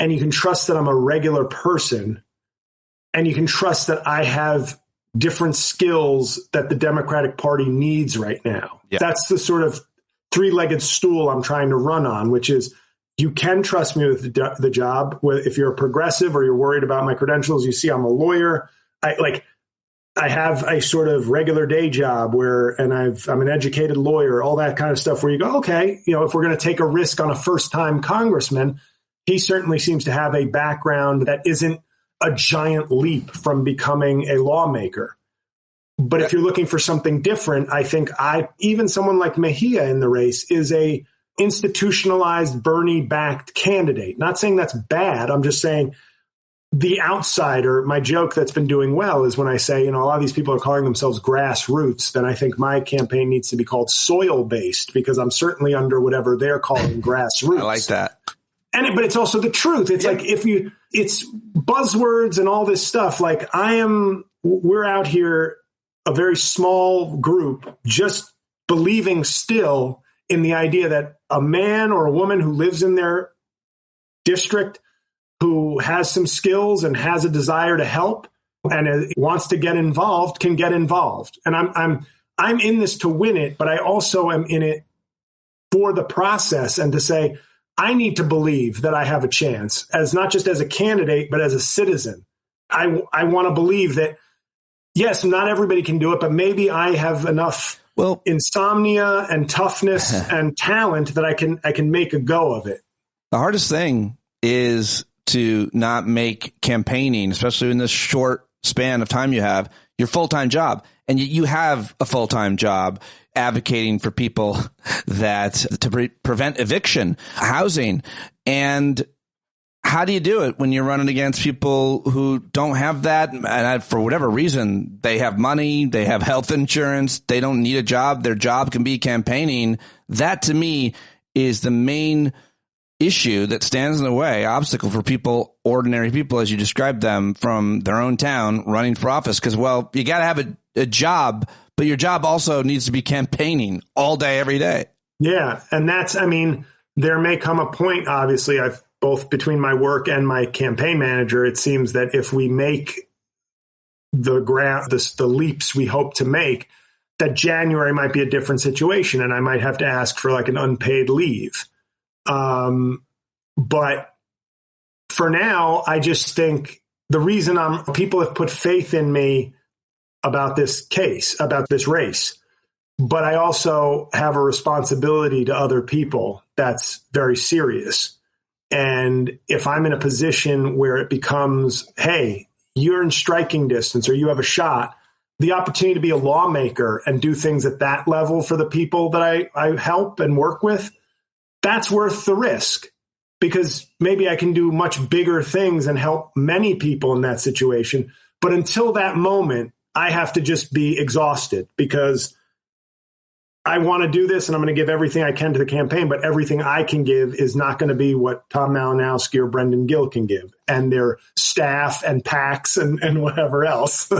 And you can trust that I'm a regular person. And you can trust that I have different skills that the Democratic Party needs right now. Yeah. That's the sort of 3-legged stool I'm trying to run on, which is you can trust me with the job. If you're a progressive or you're worried about my credentials, you see I'm a lawyer. I have a sort of regular day job I'm an educated lawyer, all that kind of stuff where you go, okay, if we're going to take a risk on a first-time congressman, he certainly seems to have a background that isn't a giant leap from becoming a lawmaker. But if you're looking for something different, I think even someone like Mejia in the race is a institutionalized Bernie-backed candidate. Not saying that's bad. I'm just saying the outsider, my joke that's been doing well is when I say, a lot of these people are calling themselves grassroots, then I think my campaign needs to be called soil-based, because I'm certainly under whatever they're calling grassroots. I like that. But it's also the truth. It's like it's buzzwords and all this stuff. Like we're out here, a very small group, just believing still in the idea that a man or a woman who lives in their district, who has some skills and has a desire to help and wants to get involved, can get involved. And I'm in this to win it, but I also am in it for the process and to say, I need to believe that I have a chance, as not just as a candidate, but as a citizen. I want to believe that, yes, not everybody can do it, but maybe I have enough insomnia and toughness and talent that I can make a go of it. The hardest thing is to not make campaigning, especially in this short span of time you have, your full-time job. And you have a full-time job advocating for people to prevent eviction, housing. And how do you do it when you're running against people who don't have that? And for whatever reason, they have money, they have health insurance, they don't need a job. Their job can be campaigning. That to me is the main issue that stands in the way, obstacle for people, ordinary people, as you described them, from their own town running for office. Because, you got to have a job, but your job also needs to be campaigning all day, every day. Yeah. And there may come a point, obviously, both between my work and my campaign manager, it seems that if we make the leaps we hope to make, that January might be a different situation. And I might have to ask for an unpaid leave. But for now, I just think the reason people have put faith in me about this case, about this race, but I also have a responsibility to other people that's very serious. And if I'm in a position where it becomes, hey, you're in striking distance or you have a shot, the opportunity to be a lawmaker and do things at that level for the people that I help and work with, that's worth the risk, because maybe I can do much bigger things and help many people in that situation. But until that moment, I have to just be exhausted, because I want to do this and I'm going to give everything I can to the campaign, but everything I can give is not going to be what Tom Malinowski or Brendan Gill can give, and their staff and PACs and whatever else.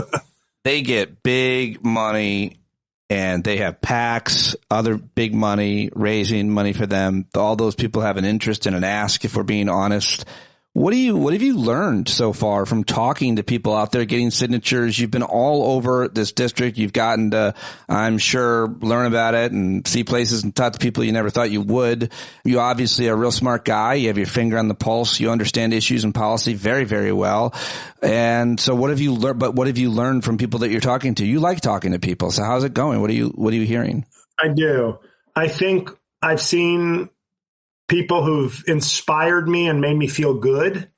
They get big money and they have PACs, other big money, raising money for them. All those people have an interest in an ask, if we're being honest. What have you learned so far from talking to people out there, getting signatures? You've been all over this district. You've gotten to, I'm sure, learn about it and see places and talk to people you never thought you would. You obviously are a real smart guy. You have your finger on the pulse. You understand issues and policy very, very well. And so what have you learned? But what have you learned from people that you're talking to? You like talking to people. So how's it going? What are you hearing? I do. I think I've seen people who've inspired me and made me feel good.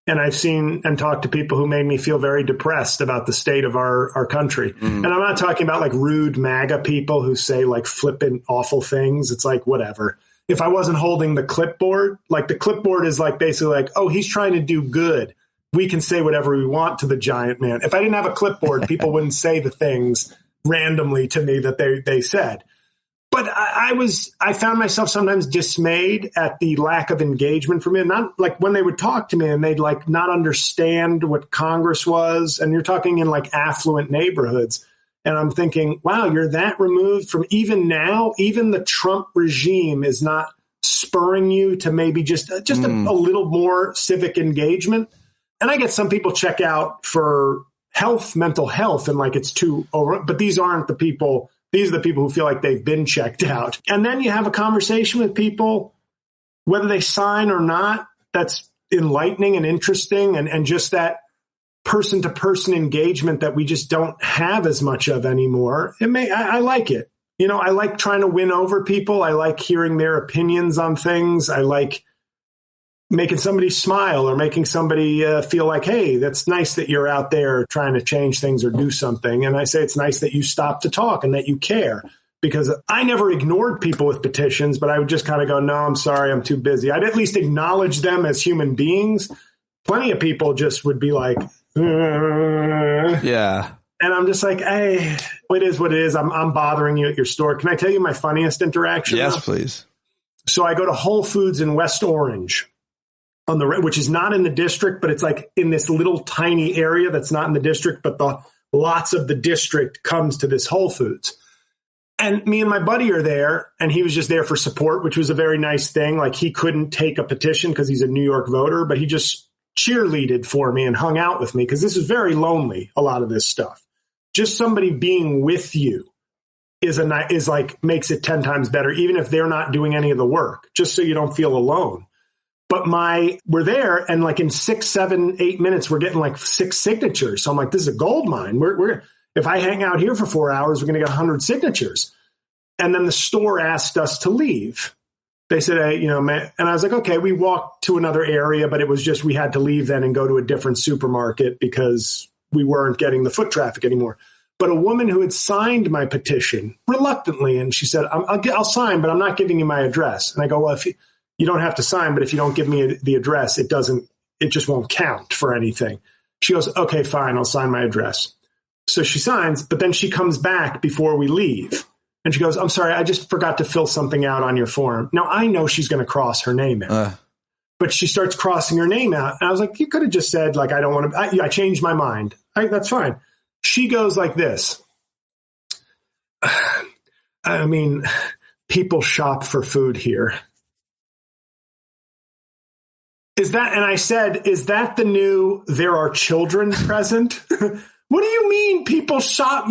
And I've seen and talked to people who made me feel very depressed about the state of our country. And I'm not talking about like rude MAGA people who say like flippant, awful things. It's like, whatever. If I wasn't holding the clipboard, like the clipboard is like basically like, oh, he's trying to do good. We can say whatever we want to the giant man. If I didn't have a clipboard, people wouldn't say the things randomly to me that they said. But I found myself sometimes dismayed at the lack of engagement from me. Not like when they would talk to me and they'd like not understand what Congress was. And you're talking in like affluent neighborhoods. And I'm thinking, wow, you're that removed from even now, even the Trump regime is not spurring you to maybe just a little more civic engagement. And I get some people check out for health, mental health, and like it's too over. But these aren't the people. These are the people who feel like they've been checked out. And then you have a conversation with people, whether they sign or not, that's enlightening and interesting, and just that person-to-person engagement that we just don't have as much of anymore. I like it. You know, I like trying to win over people. I like hearing their opinions on things. I like making somebody smile or making somebody feel like, hey, that's nice that you're out there trying to change things or do something. And I say it's nice that you stop to talk and that you care, because I never ignored people with petitions, but I would just kind of go, no, I'm sorry, I'm too busy. I'd at least acknowledge them as human beings. Plenty of people just would be like, yeah. And I'm just like, hey, it is what it is. I'm bothering you at your store. Can I tell you my funniest interaction? Yes, please. So I go to Whole Foods in West Orange, which is not in the district, but it's like in this little tiny area that's not in the district, but lots of the district comes to this Whole Foods. And me and my buddy are there, and he was just there for support, which was a very nice thing. Like, he couldn't take a petition because he's a New York voter, but he just cheerleaded for me and hung out with me, because this is very lonely, a lot of this stuff. Just somebody being with you is like makes it 10 times better, even if they're not doing any of the work, just so you don't feel alone. But we're there, and like in 6, 7, 8 minutes, we're getting like 6 signatures. So I'm like, this is a gold mine. If I hang out here for 4 hours, we're going to get 100 signatures. And then the store asked us to leave. They said, hey, and I was like, okay, we walked to another area, but it was just, we had to leave then and go to a different supermarket because we weren't getting the foot traffic anymore. But a woman who had signed my petition reluctantly, and she said, I'll sign, but I'm not giving you my address. And I go, well, if you don't have to sign, but if you don't give me the address, it just won't count for anything. She goes, okay, fine, I'll sign my address. So she signs, but then she comes back before we leave. And she goes, I'm sorry, I just forgot to fill something out on your form. Now, I know she's going to cross her name out. But she starts crossing her name out. And I was like, you could have just said, like, I don't want to. I changed my mind. That's fine. She goes like this. I mean, people shop for food here. And I said, is that the new there are children present? What do you mean people shop?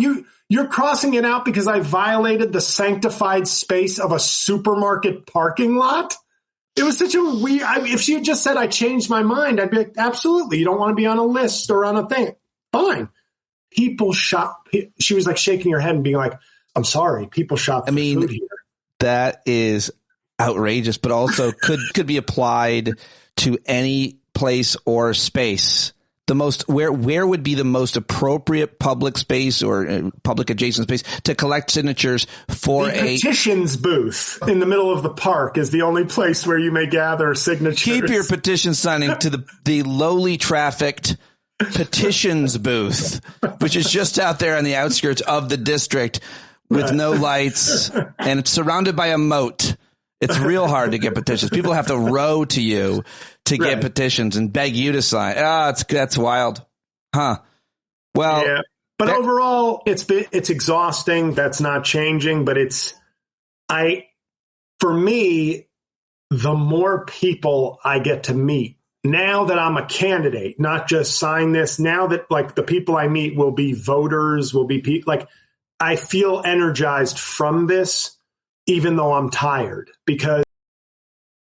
You're crossing it out because I violated the sanctified space of a supermarket parking lot? It was such a weird. If she had just said I changed my mind, I'd be like, absolutely. You don't want to be on a list or on a thing. Fine. People shop. She was like shaking her head and being like, I'm sorry, people shop for food here. That is outrageous, but also could be applied to any place or space. The most where would be the most appropriate public space or public adjacent space to collect signatures for the petitions booth in the middle of the park is the only place where you may gather signatures. Keep your petition signing to the lowly trafficked petitions booth, which is just out there on the outskirts of the district with no lights, and it's surrounded by a moat. It's real hard to get petitions. People have to row to you to get petitions and beg you to sign. That's wild. Huh. Well, yeah. But overall, it's exhausting. That's not changing, but for me, the more people I get to meet, now that I'm a candidate, not just sign this, now that like the people I meet will be voters, will be people, like I feel energized from this, even though I'm tired, because